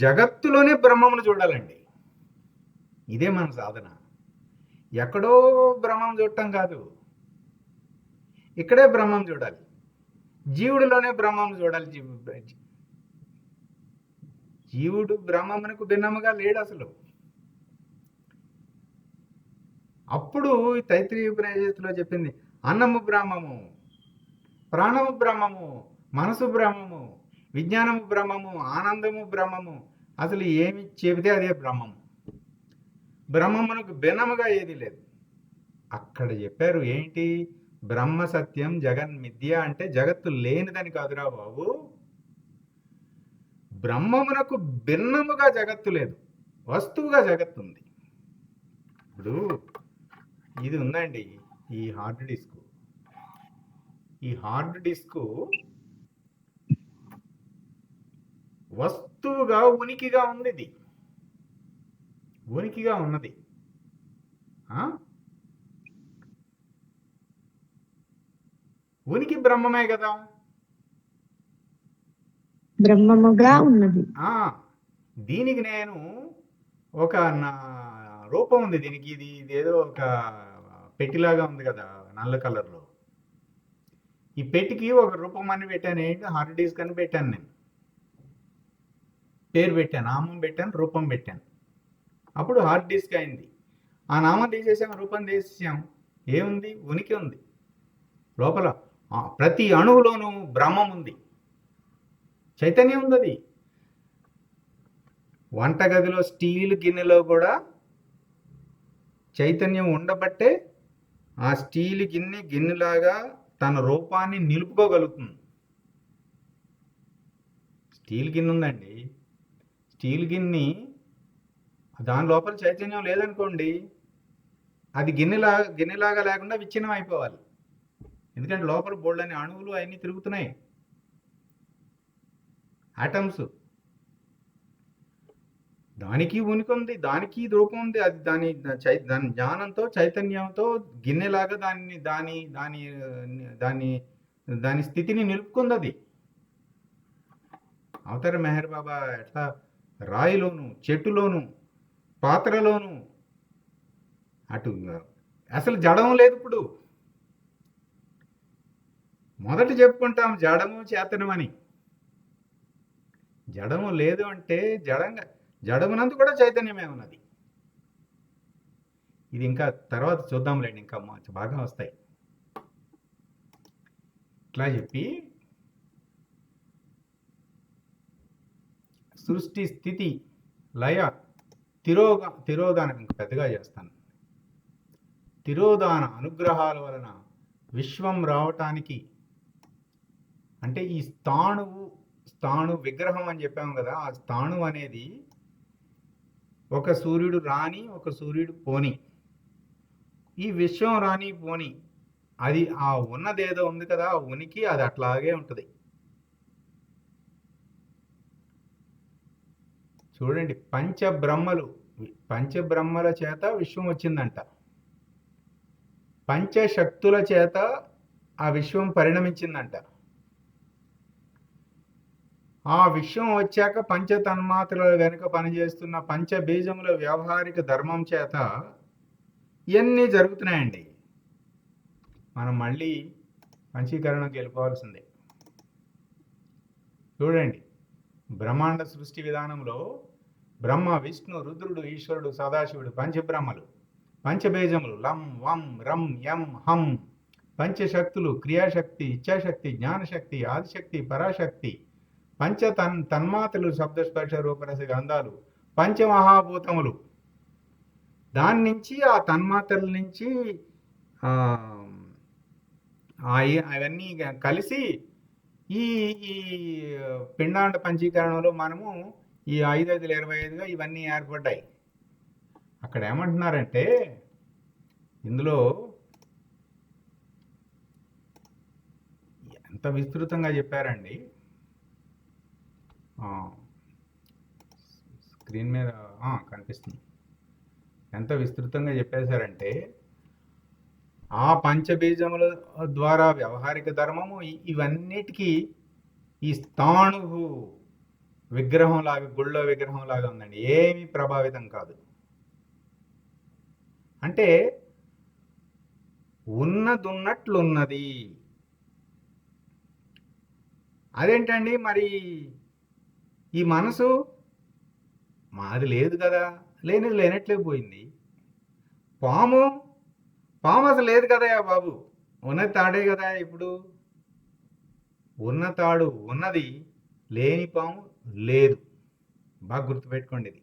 జగత్తులోనే బ్రహ్మమును చూడాలండి. ఇదే మన సాధన. ఎక్కడో బ్రహ్మం చూడటం కాదు, ఇక్కడే బ్రహ్మం చూడాలి. జీవుడిలోనే బ్రహ్మం చూడాలి. జీవుడు బ్రహ్మమునకు భిన్నముగా లేడు అసలు. అప్పుడు తైత్రీయ ఉపనిషత్తులో చెప్పింది, అన్నము బ్రహ్మము, ప్రాణము బ్రహ్మము, మనసు బ్రహ్మము, విజ్ఞానము బ్రహ్మము, ఆనందము బ్రహ్మము. అసలు ఏమి చెబితే అదే బ్రహ్మము. బ్రహ్మమునకు భిన్నముగా ఏది లేదు. అక్కడ చెప్పారు ఏంటి? బ్రహ్మ సత్యం జగన్మిథ్య అంటే జగత్తు లేనిదని కాదురా బాబు, బ్రహ్మమునకు భిన్నముగా జగత్తు లేదు, వస్తువుగా జగత్తు ఉంది. ఇప్పుడు ఇది ఉందండి, ఈ హార్డ్ డిస్క్. ఈ హార్డ్ డిస్క్ వస్తువుగా ఉనికిగా ఉంది, ఇది ఉనికిగా ఉన్నది. ఆ? ఉనికి బ్రహ్మమే కదా. బ్రహ్మముగా ఉన్నది. ఆ, దీనికి నేను ఒక నా రూపం ఉంది దీనికి. ఇది ఏదో ఒక పెట్టిలాగా ఉంది కదా నల్ల కలర్లో. ఈ పెట్టికి ఒక రూపం అని పెట్టాను. ఏంటి, హార్డ్ డిస్క్ అని పెట్టాను. నేను పేరు పెట్టాను, నామం పెట్టాను, రూపం పెట్టాను. అప్పుడు హార్డ్ డిస్క్ అయింది. ఆ నామం తీసేసాం, రూపం తీసేసాం, ఏముంది, ఉనికి ఉంది లోపల. ప్రతి అణువులోనూ బ్రహ్మం ఉంది, చైతన్యం ఉంది. అది వంటగదిలో స్టీల్ గిన్నెలో కూడా చైతన్యం ఉండబట్టే ఆ స్టీల్ గిన్నెలాగా తన రూపాన్ని నిలుపుకోగలుగుతుంది. స్టీల్ గిన్నె ఉందండి, స్టీల్ గిన్నె, దాని లోపల చైతన్యం లేదనుకోండి, అది గిన్నెలాగా లేకుండా విచ్ఛిన్నం అయిపోవాలి. ఎందుకంటే లోపల బోల్డని అణువులు అవన్నీ తిరుగుతున్నాయి, ఆటమ్స్. దానికి ఉనికి ఉంది, దానికి రూపం ఉంది. అది దాని జ్ఞానంతో, చైతన్యంతో గిన్నెలాగా దాని స్థితిని నిలుపుకుంది. అది అవతార మెహర్ బాబా ఎట్లా రాయిలోను, చెట్టులోను, పాత్రలోను, అటు అసలు జడము లేదు. ఇప్పుడు మొదట చెప్పుకుంటాం జడము చేతనమని. జడము లేదు అంటే జడమునందు కూడా చైతన్యమే ఉన్నది. ఇది ఇంకా తర్వాత చూద్దాంలేండి, ఇంకా బాగా వస్తాయి. ఇట్లా చెప్పి సృష్టి, స్థితి, లయ, తిరోధానం ఇంకా పెద్దగా చేస్తాను. తిరోధాన అనుగ్రహాల వలన విశ్వం రావటానికి, అంటే ఈ స్థాణు విగ్రహం అని చెప్పాము కదా, ఆ స్థాణు అనేది ఒక సూర్యుడు రాని, ఒక సూర్యుడు పోని, ఈ విశ్వం రాని పోని, అది ఆ ఉన్నదేదో ఉంది కదా, ఆ ఉనికి అది అట్లాగే ఉంటుంది. చూడండి, పంచబ్రహ్మల చేత విశ్వం వచ్చిందంట, పంచశక్తుల చేత ఆ విశ్వం పరిణమించిందంట. ఆ విశ్వం వచ్చాక పంచతన్మాత్రల వెనుక పనిచేస్తున్న పంచబీజముల వ్యవహారిక ధర్మం చేత ఇవన్నీ జరుగుతున్నాయండి. మనం మళ్ళీ పంచీకరణకు వెళ్ళిపోవాల్సిందే. చూడండి, బ్రహ్మాండ సృష్టి విధానంలో బ్రహ్మ, విష్ణు, రుద్రుడు, ఈశ్వరుడు, సదాశివుడు పంచబ్రహ్మలు, పంచబీజములు లం, వం, రం, యం, హం, పంచశక్తులు క్రియాశక్తి, ఇచ్ఛాశక్తి, జ్ఞానశక్తి, ఆదిశక్తి, పరాశక్తి, పంచ తన్మాత్రలు శబ్దస్పర్శ రూపరస గంధాలు, పంచమహాభూతములు. దాని నుంచి ఆ తన్మాత్రల నుంచి అవన్నీ కలిసి ఈ పిండాండ పంచీకరణలో మనము ఈ 5/5/25గా ఇవన్నీ ఏర్పడ్డాయి. అక్కడ ఏమంటున్నారంటే, ఇందులో ఎంత విస్తృతంగా చెప్పారండి. స్క్రీన్ మీద కనిపిస్తుంది. ఎంత విస్తృతంగా చెప్పేశారంటే, ఆ పంచబీజముల ద్వారా వ్యవహారిక ధర్మము ఇవన్నిటికీ ఈ స్థాణువు విగ్రహంలాగా, గుళ్ళో విగ్రహంలాగా ఉందండి, ఏమీ ప్రభావితం కాదు. అంటే ఉన్నదున్నట్లున్నది. అదేంటండి మరి ఈ మనసు మాది లేదు కదా, లేనిది లేనట్లే పోయింది. పాము అసలు లేదు కదా బాబు, ఉన్నది తాడే కదా. ఇప్పుడు ఉన్న తాడు ఉన్నది, లేని పాము లేదు. బాగా గుర్తుపెట్టుకోండి, ఇది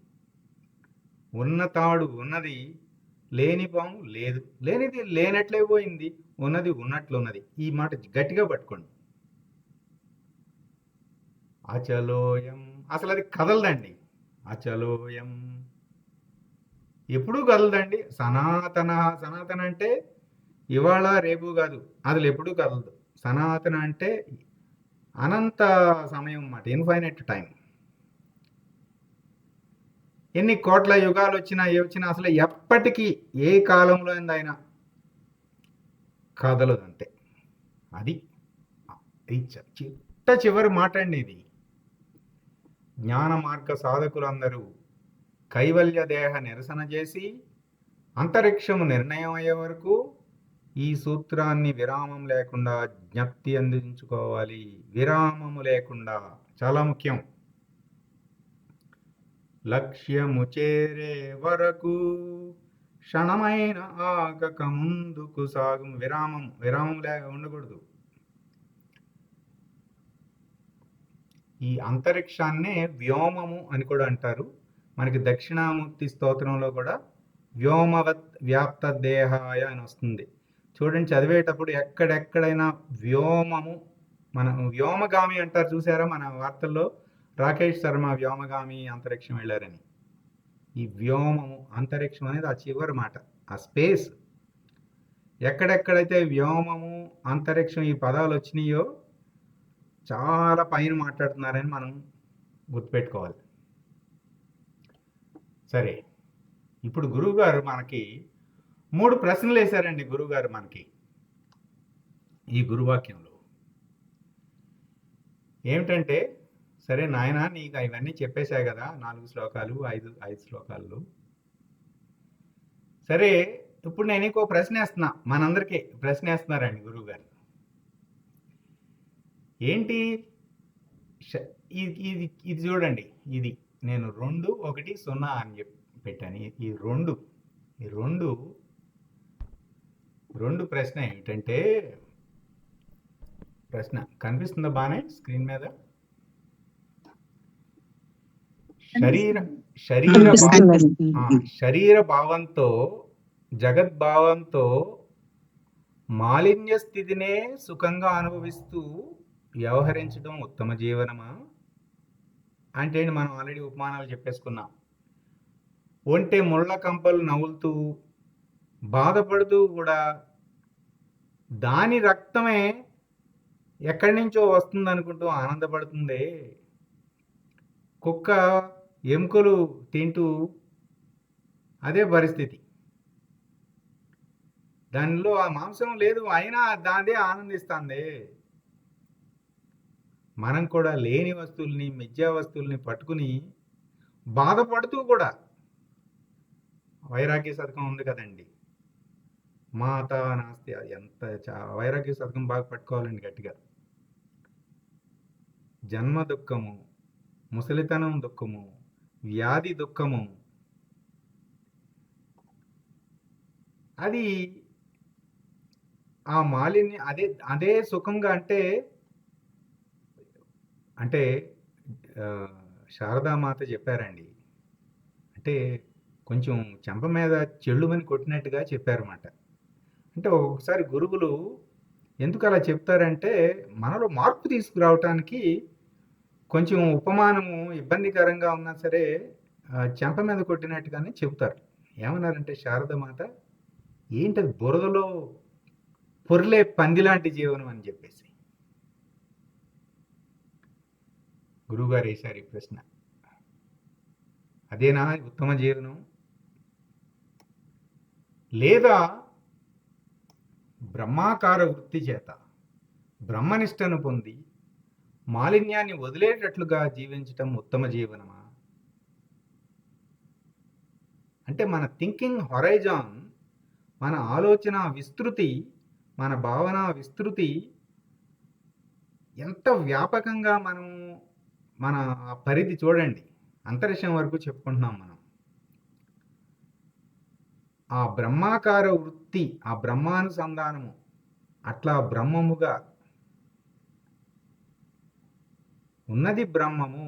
ఉన్న తాడు ఉన్నది, లేని పాము లేదు, లేనిది లేనట్లే పోయింది, ఉన్నది ఉన్నట్లున్నది. ఈ మాట గట్టిగా పట్టుకోండి. అచలోయం, అసలు అది కదలదండి. అచలోయం ఎప్పుడూ కదలదండి. సనాతన అంటే ఇవాళ రేపు కాదు, అది ఎప్పుడూ కదలదు. సనాతన అంటే అనంత సమయం అన్నమాట, ఇన్ఫైనైట్ టైం. ఎన్ని కోట్ల యుగాలు వచ్చినా ఏ వచ్చినా అసలు ఎప్పటికీ ఏ కాలంలో అయినా కదలదు అంతే. అది ఈ చిట్ట చివరి మాట అండి ఇది. జ్ఞాన మార్గ సాధకులందరూ కైవల్య దేహ నిరసన చేసి అంతరిక్షము నిర్ణయం అయ్యే వరకు ఈ సూత్రాన్ని విరామం లేకుండా జ్ఞప్తి అందించుకోవాలి. విరామము లేకుండా, చాలా ముఖ్యం. లక్ష్యము చేరే వరకు క్షణమైన ఆగక ముందుకు సాగు. విరామం ఉండకూడదు. ఈ అంతరిక్షాన్నే వ్యోమము అని కూడా అంటారు. మనకి దక్షిణామూర్తి స్తోత్రంలో కూడా వ్యోమవత్ వ్యాప్త దేహాయ అని వస్తుంది. చూడండి, చదివేటప్పుడు ఎక్కడెక్కడైనా వ్యోమము, మన వ్యోమగామి అంటారు చూసారా, మన వార్తల్లో రాకేష్ శర్మ వ్యోమగామి అంతరిక్షం వెళ్ళారని. ఈ వ్యోమము, అంతరిక్షం అనేది ఆ చివరి మాట, ఆ స్పేస్. ఎక్కడెక్కడైతే వ్యోమము, అంతరిక్షం ఈ పదాలు వచ్చినాయో చాలా పైన మాట్లాడుతున్నారని మనం గుర్తుపెట్టుకోవాలి. సరే, ఇప్పుడు గురువుగారు మనకి 3 ప్రశ్నలు వేశారండి. గురువుగారు మనకి ఈ గురువాక్యంలో ఏమిటంటే, సరే నాయన, నీకు ఇవన్నీ చెప్పేశాయి కదా, 4 శ్లోకాలు 5 శ్లోకాల్లో. సరే, ఇప్పుడు నేను ఇంకో ప్రశ్న వేస్తున్నా, మనందరికీ ప్రశ్న వేస్తున్నారండి గురువుగారు. ఏంటి? ఇది చూడండి, ఇది నేను 2, 1, 0 అని పెట్టాను. ఈ రెండు ప్రశ్న ఏమిటంటే, ప్రశ్న కనిపిస్తుందా బానే స్క్రీన్ మీద? శరీర భావంతో, జగద్భావంతో మాలిన్య స్థితినే సుఖంగా అనుభవిస్తూ వ్యవహరించడం ఉత్తమ జీవనమా? అంటే మనం ఆల్రెడీ ఉపమానాలు చెప్పేసుకున్నాం. ఒంటె ముళ్ళ కంపలు నవ్వులుతూ బాధపడుతూ కూడా దాని రక్తమే ఎక్కడి నుంచో వస్తుంది అనుకుంటూ ఆనందపడుతుంది. కుక్క ఎముకలు తింటూ అదే పరిస్థితి. దానిలో ఆ మాంసం లేదు, అయినా దాదే ఆనందిస్తుంది. మనం కూడా లేని వస్తువుల్ని, మిథ్యా వస్తువుల్ని పట్టుకుని బాధపడుతూ కూడా, వైరాగ్య శతకం ఉంది కదండి, మాత నాస్తి, ఎంత వైరాగ్య శతకం బాగా పట్టుకోవాలండి గట్టిగా. జన్మ దుఃఖము, ముసలితనం దుఃఖము, వ్యాధి దుఃఖము, అది ఆ మాలిన్య అదే సుఖంగా అంటే శారదామాత చెప్పారండి. అంటే కొంచెం చెంప మీద చెళ్ళుమని కొట్టినట్టుగా చెప్పారన్నమాట. అంటే ఒకసారి గురువులు ఎందుకు అలా చెప్తారంటే, మనలో మార్పు తీసుకురావటానికి కొంచెం ఉపమానము ఇబ్బందికరంగా ఉన్నా సరే చెంప మీద కొట్టినట్టుగానే చెప్తారు. ఏమన్నారంటే శారదామాత, ఏంటది బురదలో పొర్లే పందిలాంటి జీవనం అని చెప్పేసి. గురువుగారు వేశారు ఈ ప్రశ్న. అదేనా ఉత్తమ జీవనం? లేదా బ్రహ్మాకార వృత్తి చేత బ్రహ్మనిష్టను పొంది మాలిన్యాన్ని వదిలేటట్లుగా జీవించటం ఉత్తమ జీవనమా? అంటే మన థింకింగ్ హొరైజాన్, మన ఆలోచన విస్తృతి, మన భావన విస్తృతి ఎంత వ్యాపకంగా మన పరిధి చూడండి. అంతరిక్షం వరకు చెప్పుకుంటున్నాం మనం. ఆ బ్రహ్మాకార వృత్తి, ఆ బ్రహ్మానుసంధానము, అట్లా బ్రహ్మముగా ఉన్నది బ్రహ్మము.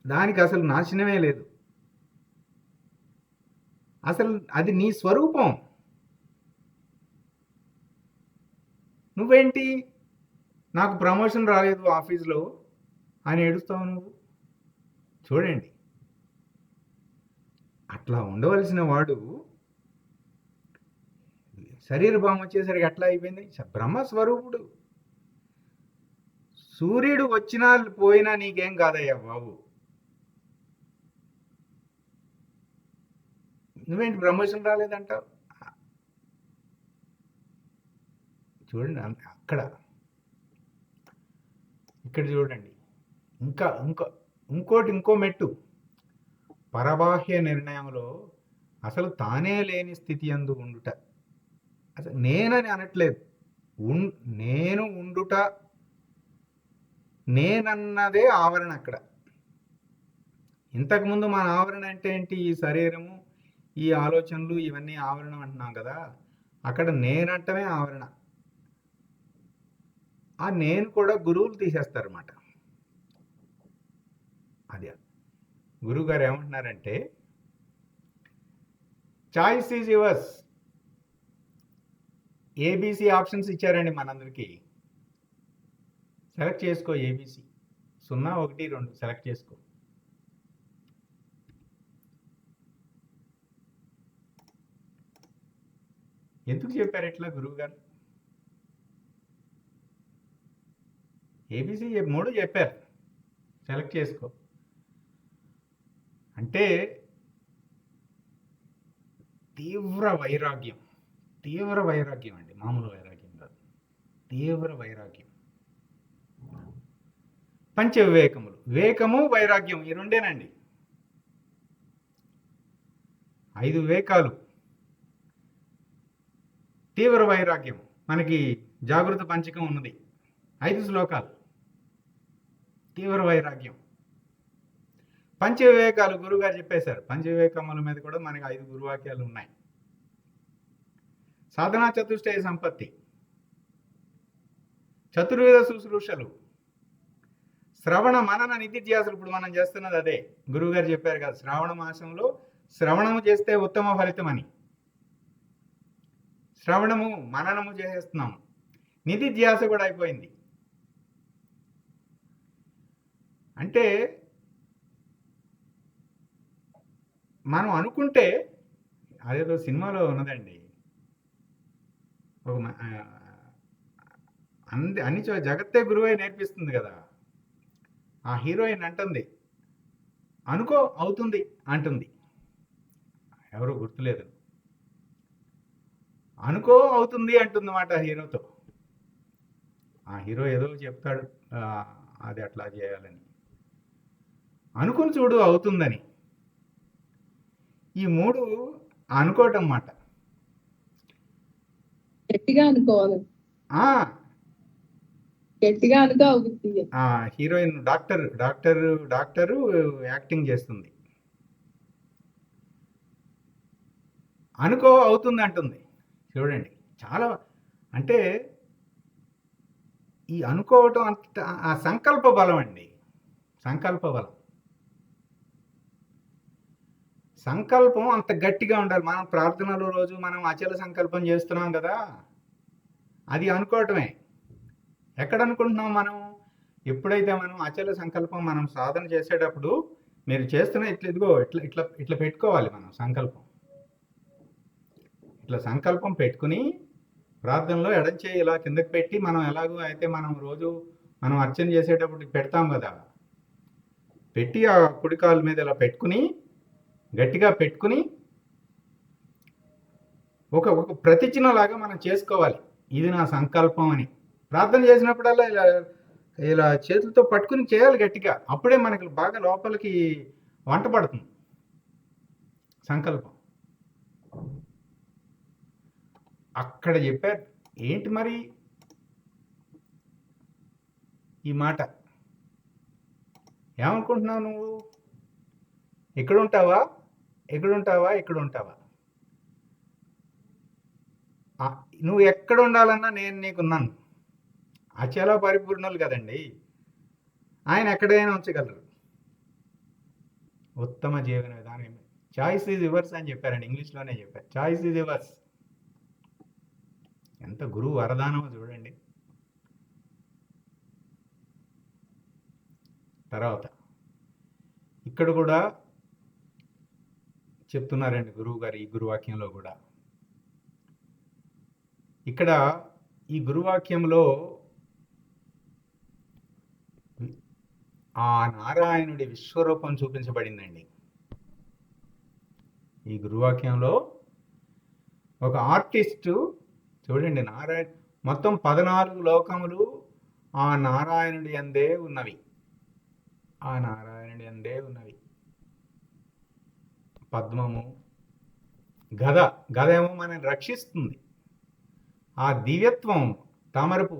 దానికి అసలు నాశనమే లేదు. అసలు అది నీ స్వరూపం. నువ్వేంటి, నాకు ప్రమోషన్ రాలేదు ఆఫీస్లో అని ఏడుస్తావు నువ్వు? చూడండి, అట్లా ఉండవలసిన వాడు శరీర భావం వచ్చేసరికి ఎట్లా అయిపోయింది? బ్రహ్మస్వరూపుడు. సూర్యుడు వచ్చినా పోయినా నీకేం కాదయ్యా బాబు. నువ్వేంటి ప్రమోషన్ రాలేదంటావు? చూడండి ఇక్కడ చూడండి, ఇంకో మెట్టు. పరబాహ్య నిర్ణయంలో అసలు తానే లేని స్థితి యందు ఉండుట. అసలు నేనని అనట్లేదు, నేను ఉండుట, నేనన్నదే ఆవరణ అక్కడ. ఇంతకుముందు మన ఆవరణ అంటే ఏంటి? ఈ శరీరము, ఈ ఆలోచనలు, ఇవన్నీ ఆవరణ అంటున్నాం కదా. అక్కడ నేనంటమే ఆవరణ. ఆ నేను కూడా గురువులు తీసేస్తారన్నమాట. అది గురువు గారు ఏమంటున్నారంటే, choice is yours. ABC options ఇచ్చారండి మనందరికీ. సెలెక్ట్ చేసుకో ఏబిసి 0, 1, 2 సెలెక్ట్ చేసుకో. ఎందుకు చెప్పారు ఇట్లా గురువు గారు? ఏబిసి 3 చెప్పారు, సెలెక్ట్ చేసుకో అంటే తీవ్ర వైరాగ్యం అండి, మామూలు వైరాగ్యం కాదు, తీవ్ర వైరాగ్యం. పంచ వివేకములు, వివేకము వైరాగ్యం, ఈ రెండేనండి. 5 వివేకాలు. తీవ్ర వైరాగ్యం మనకి జాగృత పంచకం ఉన్నది, 5 శ్లోకాలు. తీవ్ర వైరాగ్యం. పంచ వివేకాలు గురువుగారు చెప్పేశారు. పంచ వివేకముల మీద కూడా మనకి 5 గురువాక్యాలు ఉన్నాయి. సాధనా చతుష్టయ సంపత్తి, చతుర్వేద శుశ్రూషలు, శ్రవణ మనన నిధిధ్యాసలు. ఇప్పుడు మనం చేస్తున్నది అదే. గురువుగారు చెప్పారు కదా, శ్రావణ మాసంలో శ్రవణము చేస్తే ఉత్తమ ఫలితం అని. శ్రవణము మననము చేసేస్తున్నాము, నిధిధ్యాస కూడా అయిపోయింది. అంటే మనం అనుకుంటే, అదేదో సినిమాలో ఉన్నదండి, ఒక అన్ని జగత్తే గురువై నేర్పిస్తుంది కదా. ఆ హీరోయిన్ అంటుంది, అనుకో అవుతుంది అంటుంది. ఎవరో గుర్తులేదు, అనుకో అవుతుంది అంటుందన్నమాట హీరోతో. ఆ హీరో ఏదో చెప్తాడు, అది అట్లా చేయాలని. అనుకుని చూడు అవుతుందని. ఈ 3 అనుకోవటం మాట. గట్టిగా అనుకోవాలి, గట్టిగా అనుకో అవుతుంది. హీరోయిన్ డాక్టరు యాక్టింగ్ చేస్తుంది. అనుకో అవుతుంది అంటుంది. చూడండి, చాలా అంటే ఈ అనుకోవటం అంత ఆ సంకల్ప బలం అండి. సంకల్ప బలం, సంకల్పం అంత గట్టిగా ఉండాలి. మనం ప్రార్థనలో రోజు మనం అచల సంకల్పం చేస్తున్నాం కదా, అది అనుకోవటమే. ఎక్కడ అనుకుంటున్నాం మనం? ఎప్పుడైతే మనం అచల సంకల్పం మనం సాధన చేసేటప్పుడు, మీరు చేస్తున్న ఇదిగో ఇట్లా పెట్టుకోవాలి. మనం సంకల్పం ఇట్లా సంకల్పం పెట్టుకుని ప్రార్థనలో ఎడం చేయి ఇలా కిందకి పెట్టి, మనం ఎలాగో అయితే మనం రోజు మనం అర్చన చేసేటప్పుడు పెడతాం కదా, పెట్టి ఆ కుడి కాలు మీద ఇలా పెట్టుకుని గట్టిగా పెట్టుకుని ఒక ప్రతిజ్ఞలాగా మనం చేసుకోవాలి, ఇది నా సంకల్పం అని. ప్రార్థన చేసినప్పుడల్లా ఇలా చేతులతో పట్టుకుని చేయాలి గట్టిగా. అప్పుడే మనకి బాగా లోపలికి వంట పడుతుంది సంకల్పం. అక్కడ చెప్పారు. ఏంటి మరి ఈ మాట? ఏమనుకుంటున్నావు నువ్వు? ఇక్కడ ఉంటావా, ఇక్కడ ఉంటావా? నువ్వు ఎక్కడ ఉండాలన్నా నేను నీకున్నాను. అచల పరిపూర్ణులు కదండి, ఆయన ఎక్కడైనా ఉంచగలరు. ఉత్తమ జీవన విధానం. చాయిస్ ఈజ్ యువర్స్ అని చెప్పారండి, ఇంగ్లీష్లోనే చెప్పారు. Choice is yours. ఎంత గురువు వరదానమో చూడండి. తర్వాత ఇక్కడ కూడా చెప్తున్నారండి గురువు గారు, ఈ గురువాక్యంలో కూడా. ఇక్కడ ఈ గురువాక్యంలో ఆ నారాయణుడి విశ్వరూపం చూపించబడిందండి ఈ గురువాక్యంలో. ఒక ఆర్టిస్టు చూడండి, మొత్తం 14 లోకములు ఆ నారాయణుడి యందే ఉన్నవి. ఆ నారాయణుడి యందే ఉన్నవి. పద్మము, గద ఏమో మనల్ని రక్షిస్తుంది. ఆ దివ్యత్వం తామరపు,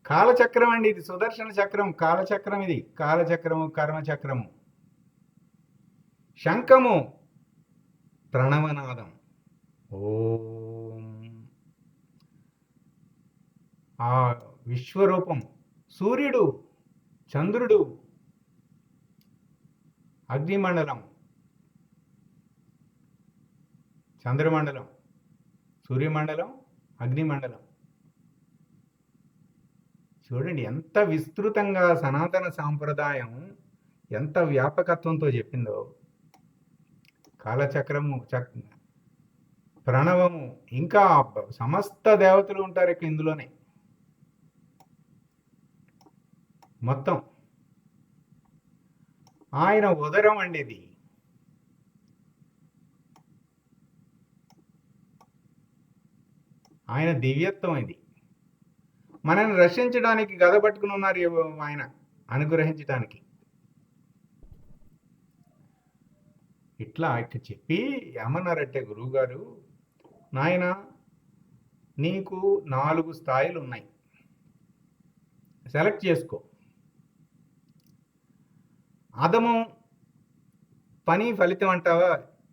కాలచక్రం అండి ఇది, సుదర్శన చక్రం, కాలచక్రం ఇది, కాలచక్రము, కర్మచక్రము, శంఖము, ప్రణవనాదం, ఓం. ఆ విశ్వరూపం, సూర్యుడు, చంద్రుడు, అగ్నిమండలం, చంద్రమండలం, సూర్యమండలం, అగ్నిమండలం. చూడండి ఎంత విస్తృతంగా సనాతన సాంప్రదాయం ఎంత వ్యాపకత్వంతో చెప్పిందో. కాలచక్రము, ప్రణవము, ఇంకా సమస్త దేవతలు ఉంటారు ఇక ఇందులోనే. మొత్తం ఆయన ఉదరం అండి ఇది. ఆయన దివ్యత్వం ఇది. మనల్ని రక్షించడానికి గద పట్టుకుని ఉన్నారు ఆయన, అనుగ్రహించడానికి. ఇట్లా చెప్పి ఏమన్నారంటే గురువుగారు, నాయన నీకు 4 స్థాయిలు ఉన్నాయి, సెలెక్ట్ చేసుకో. అదము పని ఫలితం అంటావా,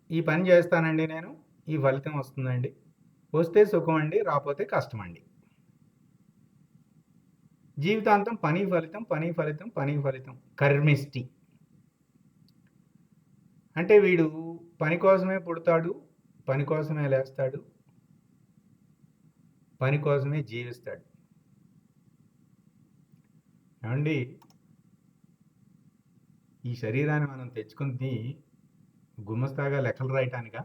ఈ పని చేస్తానండి నేను, ఈ ఫలితం వస్తుందండి, వస్తే సుఖం అండి, రాకపోతే కష్టం అండి. జీవితాంతం పని ఫలితం, పని ఫలితం, పని ఫలితం, కర్మిష్టి. అంటే వీడు పని కోసమే పుడతాడు, పని కోసమే లేస్తాడు, పని కోసమే జీవిస్తాడు. ఏమండి, ఈ శరీరాన్ని మనం తెచ్చుకుంది గుమస్తాగా లెక్కలు రాయటానికా?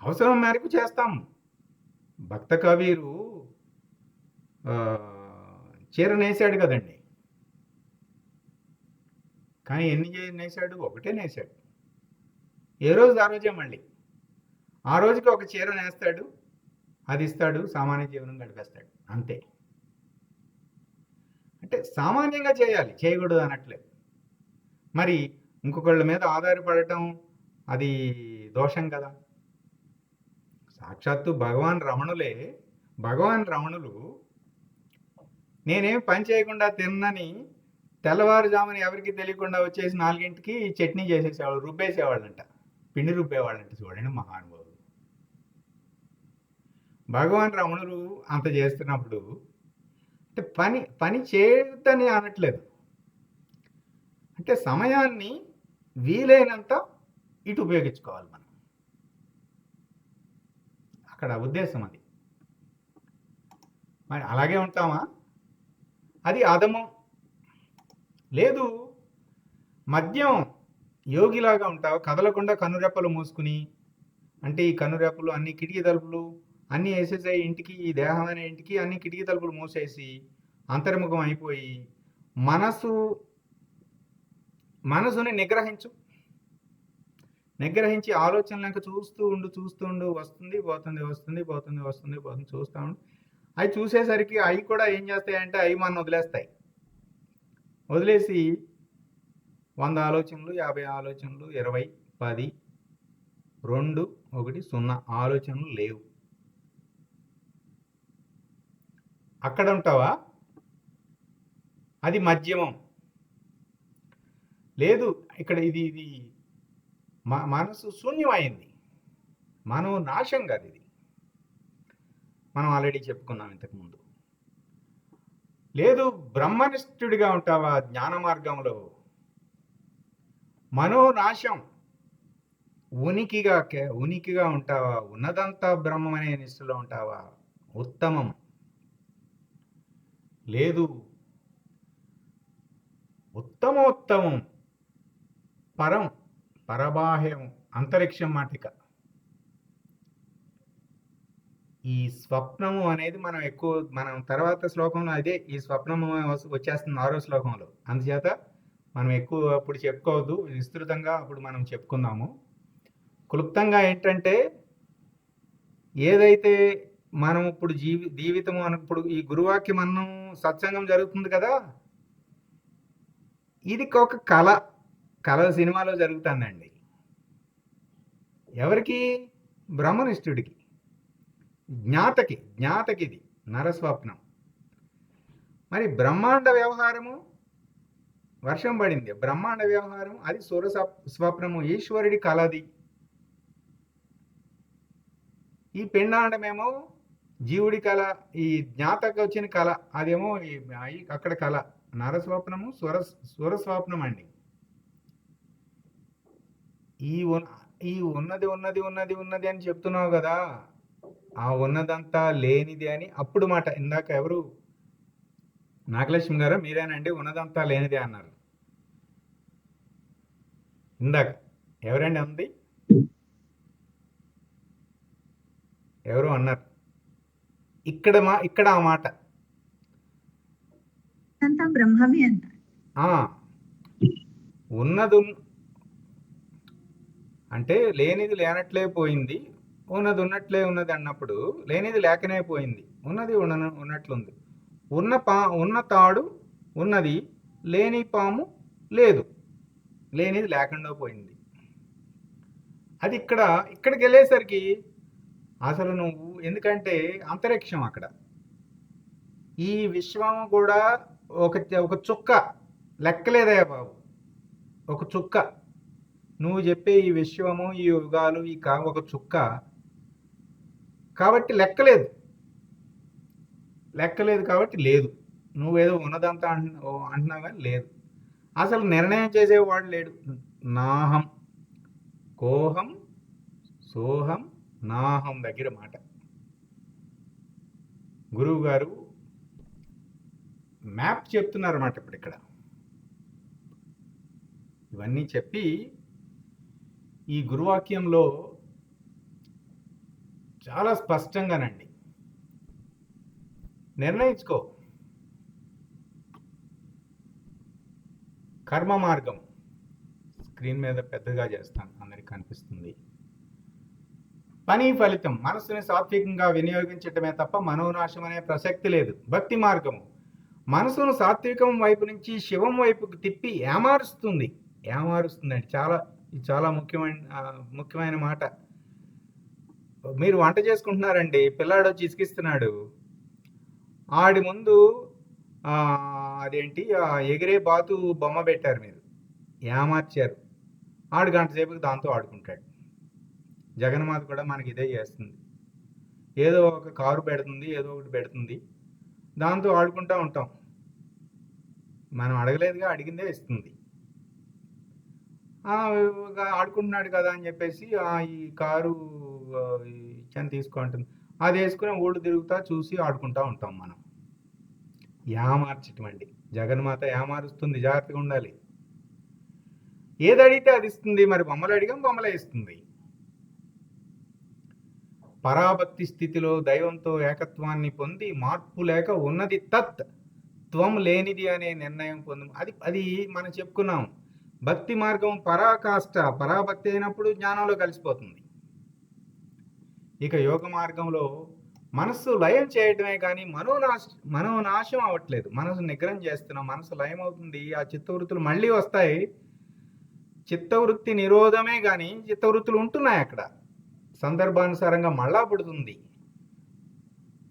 అవసరం మేరకు చేస్తాం. భక్త కబీరు చీర నేసాడు కదండి, కానీ ఎన్ని నేసాడు? ఒకటే నేసాడు. ఏ రోజు ఆ రోజే మళ్ళీ ఆ రోజుకి ఒక చీర నేస్తాడు, అది ఇస్తాడు, సామాన్య జీవనం గడిపేస్తాడు, అంతే. అంటే సామాన్యంగా చేయాలి, చేయకూడదు అనట్లేదు. మరి ఇంకొకళ్ళ మీద ఆధారపడటం అది దోషం కదా. సాక్షాత్తు భగవాన్ రమణులు నేనేం పని చేయకుండా తిన్నని తెల్లవారుజామున ఎవరికి తెలియకుండా వచ్చేసి 4ంటికి చట్నీ చేసేసేవాళ్ళు, రుబ్బేసేవాళ్ళంట, పిండి రుబ్బేవాళ్ళంట. చూడండి మహానుభావులు. భగవాన్ రమణులు అంత చేస్తున్నప్పుడు అంటే పని చేయొద్దని అనట్లేదు, అంటే సమయాన్ని వీలైనంత ఇటు ఉపయోగించుకోవాలి మనం, అక్కడ ఉద్దేశం అది. మరి అలాగే ఉంటామా? అది అధమం. లేదు మద్యం యోగిలాగా ఉంటావు, కదలకుండా కనురెప్పలు మూసుకుని, అంటే ఈ కనురెప్పలు అన్ని కిటికీ తలుపులు అన్నీ వేసేసాయి ఇంటికి, ఈ దేహం అనే ఇంటికి అన్ని కిటికీ తలుపులు మూసేసి అంతర్ముఖం అయిపోయి మనసుని నిగ్రహించి ఆలోచనలు చూస్తూ ఉండు, వస్తుంది పోతుంది, వస్తుంది పోతుంది, వస్తుంది పోతుంది, చూస్తూ ఉండు. అవి చూసేసరికి అవి కూడా ఏం చేస్తాయంటే అవి మనం వదిలేసి 100 ఆలోచనలు, 50 ఆలోచనలు, 20, 10, 2, 1, 0 ఆలోచనలు లేవు. అక్కడ ఉంటావా? అది మధ్యమం. లేదు ఇక్కడ ఇది మనసు శూన్యమైంది, మనం నాశం కాదు. ఇది మనం ఆల్రెడీ చెప్పుకున్నాం ఇంతకుముందు. లేదు బ్రహ్మనిష్ఠుడిగా ఉంటావా? జ్ఞాన మార్గంలో మనోనాశం, ఉనికిగా ఉంటావా? ఉన్నదంతా బ్రహ్మం అనే నిష్ఠలో ఉంటావా? ఉత్తమం. లేదు ఉత్తమోత్తమం, పరబాహ్యం, అంతరిక్షం మాటిక. ఈ స్వప్నము అనేది మనం తర్వాత శ్లోకంలో అదే ఈ స్వప్నము వచ్చేస్తుంది 6వ శ్లోకంలో. అందుచేత మనం ఎక్కువ అప్పుడు చెప్పుకోవద్దు, విస్తృతంగా అప్పుడు మనం చెప్పుకుందాము. క్లుప్తంగా ఏంటంటే, ఏదైతే మనం ఇప్పుడు జీవితము ఇప్పుడు ఈ గురువాక్యం అన్నం సత్సంగం జరుగుతుంది కదా, ఇది ఒక కళ సినిమాలో జరుగుతుందండి. ఎవరికి? బ్రహ్మనిష్ఠుడికి, జ్ఞాతకి ఇది నరస్వప్నం. మరి బ్రహ్మాండ వ్యవహారము, వర్షం పడింది, బ్రహ్మాండ వ్యవహారం అది స్వప్నము, ఈశ్వరుడి కళది. ఈ పిండాండమేమో జీవుడి కళ, ఈ జ్ఞాతకు వచ్చిన కళ అదేమో అక్కడ కళ. నరస్వప్నము స్వరస్వప్నం అండి. ఈ ఉన్నది అని చెప్తున్నావు కదా, ఆ ఉన్నదంతా లేనిది అని అప్పుడు మాట. ఇందాక ఎవరు, నాగలక్ష్మి గారు మీరేనండి ఉన్నదంతా లేనిది అన్నారు ఇందాక. ఎవరండి ఉంది? ఎవరు అన్నారు ఇక్కడ ఆ మాట. బ్రహ్మమే అంట. ఉన్నది అంటే లేనిది లేనట్లే పోయింది, ఉన్నది ఉన్నట్లే ఉన్నది అన్నప్పుడు లేనిది లేకనే పోయింది, ఉన్నది ఉన్నట్లుంది. ఉన్న తాడు ఉన్నది, లేని పాము లేదు, లేనిది లేకుండా పోయింది. అది ఇక్కడికి వెళ్ళేసరికి అసలు నువ్వు, ఎందుకంటే అంతరిక్షం అక్కడ, ఈ విశ్వం కూడా ఒక చుక్క లెక్కలేదయ్యా బాబు, ఒక చుక్క. నువ్వు చెప్పే ఈ విశ్వము, ఈ యుగాలు, ఒక చుక్క కాబట్టి లెక్కలేదు కాబట్టి లేదు. నువ్వేదో ఉన్నదంతా అంటున్నావు కానీ లేదు. అసలు నిర్ణయం చేసేవాడు లేడు. నాహం, కోహం, సోహం, నాహం దగ్గర మాట. గురువు గారు మ్యాప్ చెప్తున్నారు అన్నమాట. ఇప్పుడు ఇక్కడ ఇవన్నీ చెప్పి ఈ గురువాక్యంలో చాలా స్పష్టంగానండి నిర్ణయించుకో. కర్మ మార్గం స్క్రీన్ మీద పెద్దగా చేస్తాను, అందరికి కనిపిస్తుంది. పని ఫలితం, మనస్సుని సాత్వికంగా వినియోగించటమే తప్ప మనోనాశం అనే ప్రసక్తి లేదు. భక్తి మార్గము, మనసును సాత్వికం వైపు నుంచి శివం వైపుకి తిప్పి ఏమారుస్తుందండి. చాలా ముఖ్యమైన మాట. మీరు వంట చేసుకుంటున్నారండి, పిల్లాడు వచ్చి ఇసుకిస్తున్నాడు, ఆడి ముందు అదేంటి ఎగిరే బాతు బొమ్మ పెట్టారు, మీరు ఏమార్చారు. ఆడు గంట సేపుకి దాంతో ఆడుకుంటాడు. జగన్మాత కూడా మనకి ఇదే చేస్తుంది. ఏదో ఒక కారు పెడుతుంది, ఏదో ఒకటి పెడుతుంది, దాంతో ఆడుకుంటూ ఉంటాం. మనం అడగలేదుగా, అడిగిందే ఇస్తుంది. ఆడుకుంటున్నాడు కదా అని చెప్పేసి ఈ కారు ఇచ్చని తీసుకుంటుంది, అది వేసుకుని ఊళ్ళు తిరుగుతా చూసి ఆడుకుంటూ ఉంటాం మనం. ఏమార్చటం అండి. జగన్మాత ఏమారుస్తుంది, జాగ్రత్తగా ఉండాలి. ఏది అడిగితే అది ఇస్తుంది. మరి బొమ్మలు అడిగాం, బొమ్మలే ఇస్తుంది. పరాభక్తి స్థితిలో దైవంతో ఏకత్వాన్ని పొంది మార్పు లేక ఉన్నది త్వం లేనిది అనే నిర్ణయం పొందు. అది మనం చెప్పుకున్నాం. భక్తి మార్గం పరాభక్తి అయినప్పుడు జ్ఞానంలో కలిసిపోతుంది. ఇక యోగ మార్గంలో మనస్సు లయం చేయటమే కానీ మనోనాశం అవ్వట్లేదు. మనసు నిగ్రహం చేస్తున్నాం, మనసు లయం అవుతుంది. ఆ చిత్తవృత్తులు మళ్ళీ వస్తాయి. చిత్తవృత్తి నిరోధమే కానీ చిత్తవృత్తులు ఉంటున్నాయి అక్కడ. సందర్భానుసారంగా మళ్ళా పుడుతుంది.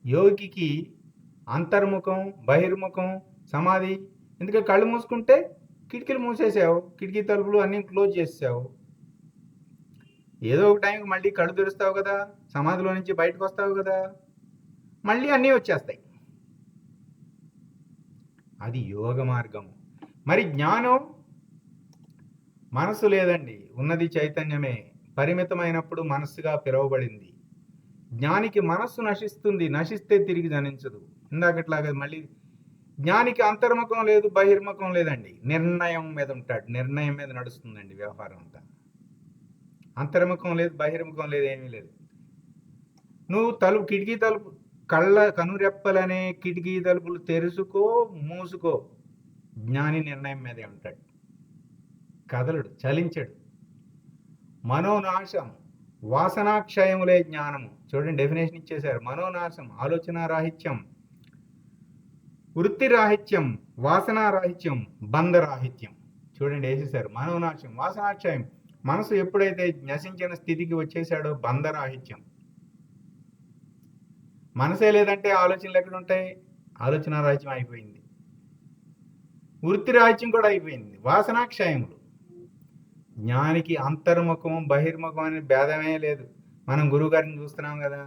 యోగికి అంతర్ముఖం, బహిర్ముఖం, సమాధి. ఎందుకంటే కళ్ళు మూసుకుంటే కిటికీలు మూసేసావు, కిటికీ తలుపులు అన్నీ క్లోజ్ చేసావు. ఏదో ఒక టైంకి మళ్ళీ కళ్ళు తెరుస్తావు కదా, సమాధిలో నుంచి బయటకు వస్తావు కదా, మళ్ళీ అన్నీ వచ్చేస్తాయి. అది యోగ మార్గం. మరి జ్ఞానం, మనసు లేదండి, ఉన్నది చైతన్యమే. పరిమితమైనప్పుడు మనస్సుగా పిలువబడింది. జ్ఞానికి మనస్సు నశిస్తే తిరిగి జనించదు. ఇందాకట్లాగా మళ్ళీ జ్ఞానికి అంతర్ముఖం లేదు, బహిర్ముఖం లేదండి. నిర్ణయం మీద ఉంటాడు, నిర్ణయం మీద నడుస్తుందండి వ్యవహారం అంతా. అంతర్ముఖం లేదు, బహిర్ముఖం లేదు, ఏమీ లేదు. నువ్వు కిటికీ తలుపు కనురెప్పలనే కిటికీ తలుపులు తెరుసుకో మూసుకో, జ్ఞాని నిర్ణయం మీదే ఉంటాడు, కదలడు, చలించడు. మనోనాశం వాసనాక్షయములే జ్ఞానము. చూడండి, డెఫినేషన్ ఇచ్చేశారు. మనోనాశం ఆలోచన రాహిత్యం, వృత్తి రాహిత్యం, వాసన రాహిత్యం, బంధ రాహిత్యం. చూడండి, వేసేశారు. మనోనాశం వాసనాక్షయం, మనసు ఎప్పుడైతే నశించిన స్థితికి వచ్చేసాడో బంధరాహిత్యం. మనసే లేదంటే ఆలోచనలు ఎక్కడ ఉంటాయి? ఆలోచన రాహిత్యం అయిపోయింది. వృత్తి రాహిత్యం కూడా అయిపోయింది. వాసనాక్షయములు. జ్ఞానికి అంతర్ముఖం బహిర్ముఖం అనే భేదమే లేదు. మనం గురువు గారిని చూస్తున్నాం కదా,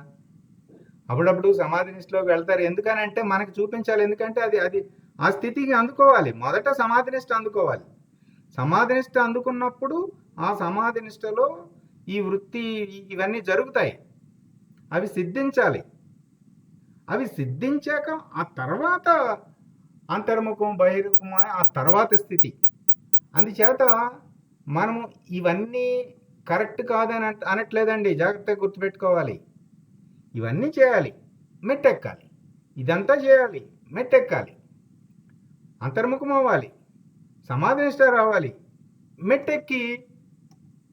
అప్పుడప్పుడు సమాధి నిష్టలోకి వెళ్తారు. ఎందుకనంటే మనకి చూపించాలి. ఎందుకంటే అది ఆ స్థితికి అందుకోవాలి. మొదట సమాధి నిష్ట అందుకోవాలి. సమాధి నిష్ట అందుకున్నప్పుడు ఆ సమాధి నిష్టలో ఈ వృత్తి ఇవన్నీ జరుగుతాయి. అవి సిద్ధించాలి. అవి సిద్ధించాక ఆ తర్వాత అంతర్ముఖం బహిర్ముఖం ఆ తర్వాత స్థితి. అందుచేత మనము ఇవన్నీ కరెక్ట్ కాదని అనట్లేదండి, జాగ్రత్తగా గుర్తుపెట్టుకోవాలి. ఇవన్నీ చేయాలి, మెట్టెక్కాలి. ఇదంతా చేయాలి, మెట్టెక్కాలి. అంతర్ముఖం అవ్వాలి, సమాధి నిష్ట రావాలి, మెట్టెక్కి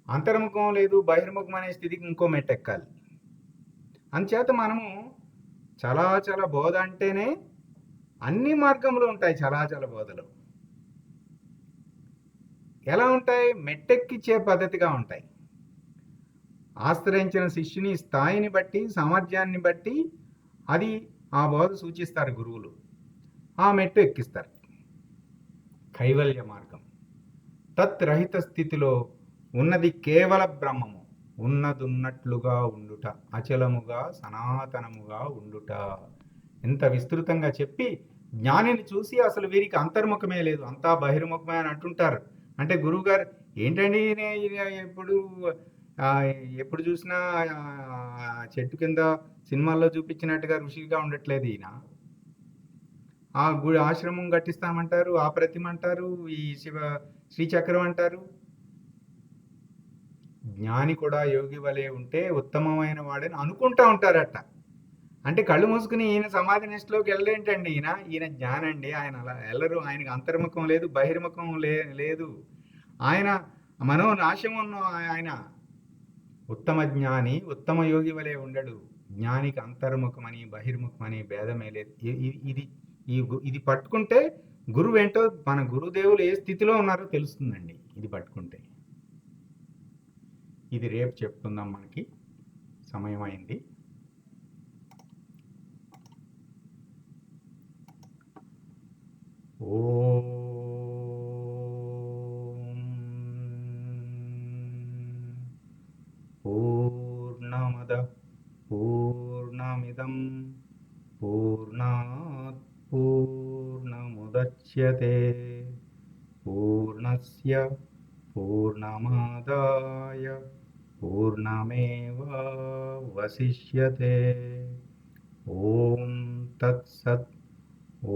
అంతర్ముఖం లేదు బహిర్ముఖం అనే స్థితికి ఇంకో మెట్టెక్కాలి. అందుచేత మనము చలాచల బోధ అంటేనే అన్ని మార్గములు ఉంటాయి. చలాచల బోధలు ఎలా ఉంటాయి? మెట్టెక్కిచ్చే పద్ధతిగా ఉంటాయి. ఆశ్రయించిన శిష్యుని స్థాయిని బట్టి, సామర్థ్యాన్ని బట్టి అది ఆ బోధ సూచిస్తారు గురువులు. ఆ మెట్టు ఎక్కిస్తారు. కైవల్య మార్గం తత్రహిత స్థితిలో ఉన్నది కేవల బ్రహ్మము, ఉన్నదున్నట్లుగా ఉండుట, అచలముగా సనాతనముగా ఉండుట. ఎంత విస్తృతంగా చెప్పి జ్ఞానిని చూసి అసలు వీరికి అంతర్ముఖమే లేదు, అంతా బహిర్ముఖమే అని అంటుంటారు. అంటే గురువుగారు ఏంటండి ఎప్పుడు చూసినా చెట్టు కింద సినిమాల్లో చూపించినట్టుగా ఋషిగా ఉండట్లేదు ఈయన. ఆ గుడి ఆశ్రమం కట్టిస్తామంటారు, ఆ ప్రతిమ అంటారు, ఈ శ్రీచక్రం అంటారు. జ్ఞాని కూడా యోగి వలె ఉంటే ఉత్తమమైన వాడని అనుకుంటా ఉంటారట. అంటే కళ్ళు మూసుకుని ఈయన సమాధి నిష్టలోకి వెళ్ళేంటండి? ఈయన జ్ఞానండి. ఆయన అలా వెళ్ళరు. ఆయనకు అంతర్ముఖం లేదు, బహిర్ముఖం లేదు. ఆయన మనోనాశం ఉన్న ఆయన ఉత్తమ జ్ఞాని, ఉత్తమ యోగి వలె ఉండడు. జ్ఞానికి అంతర్ముఖమని బహిర్ముఖమని భేదమే లేదు. ఇది పట్టుకుంటే గురువు ఏంటో, మన గురుదేవులు ఏ స్థితిలో ఉన్నారో తెలుస్తుందండి. ఇది పట్టుకుంటే. ఇది రేపు చెప్పుకుందాం, మనకి సమయం అయింది. ఓం పూర్ణమద పూర్ణమిదం పూర్ణాత్ పూర్ణముదచ్యతే పూర్ణస్య పూర్ణమాదాయ పూర్ణమేవావశిష్యతే. ఓం తత్సత్.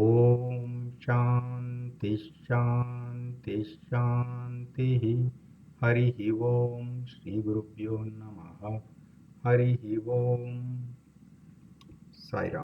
ఓం శాంతి శాంతి శాంతి. హరి ఓం. శ్రీ గురుభ్యో నమః. హరి ఓం. సాయిరామ్.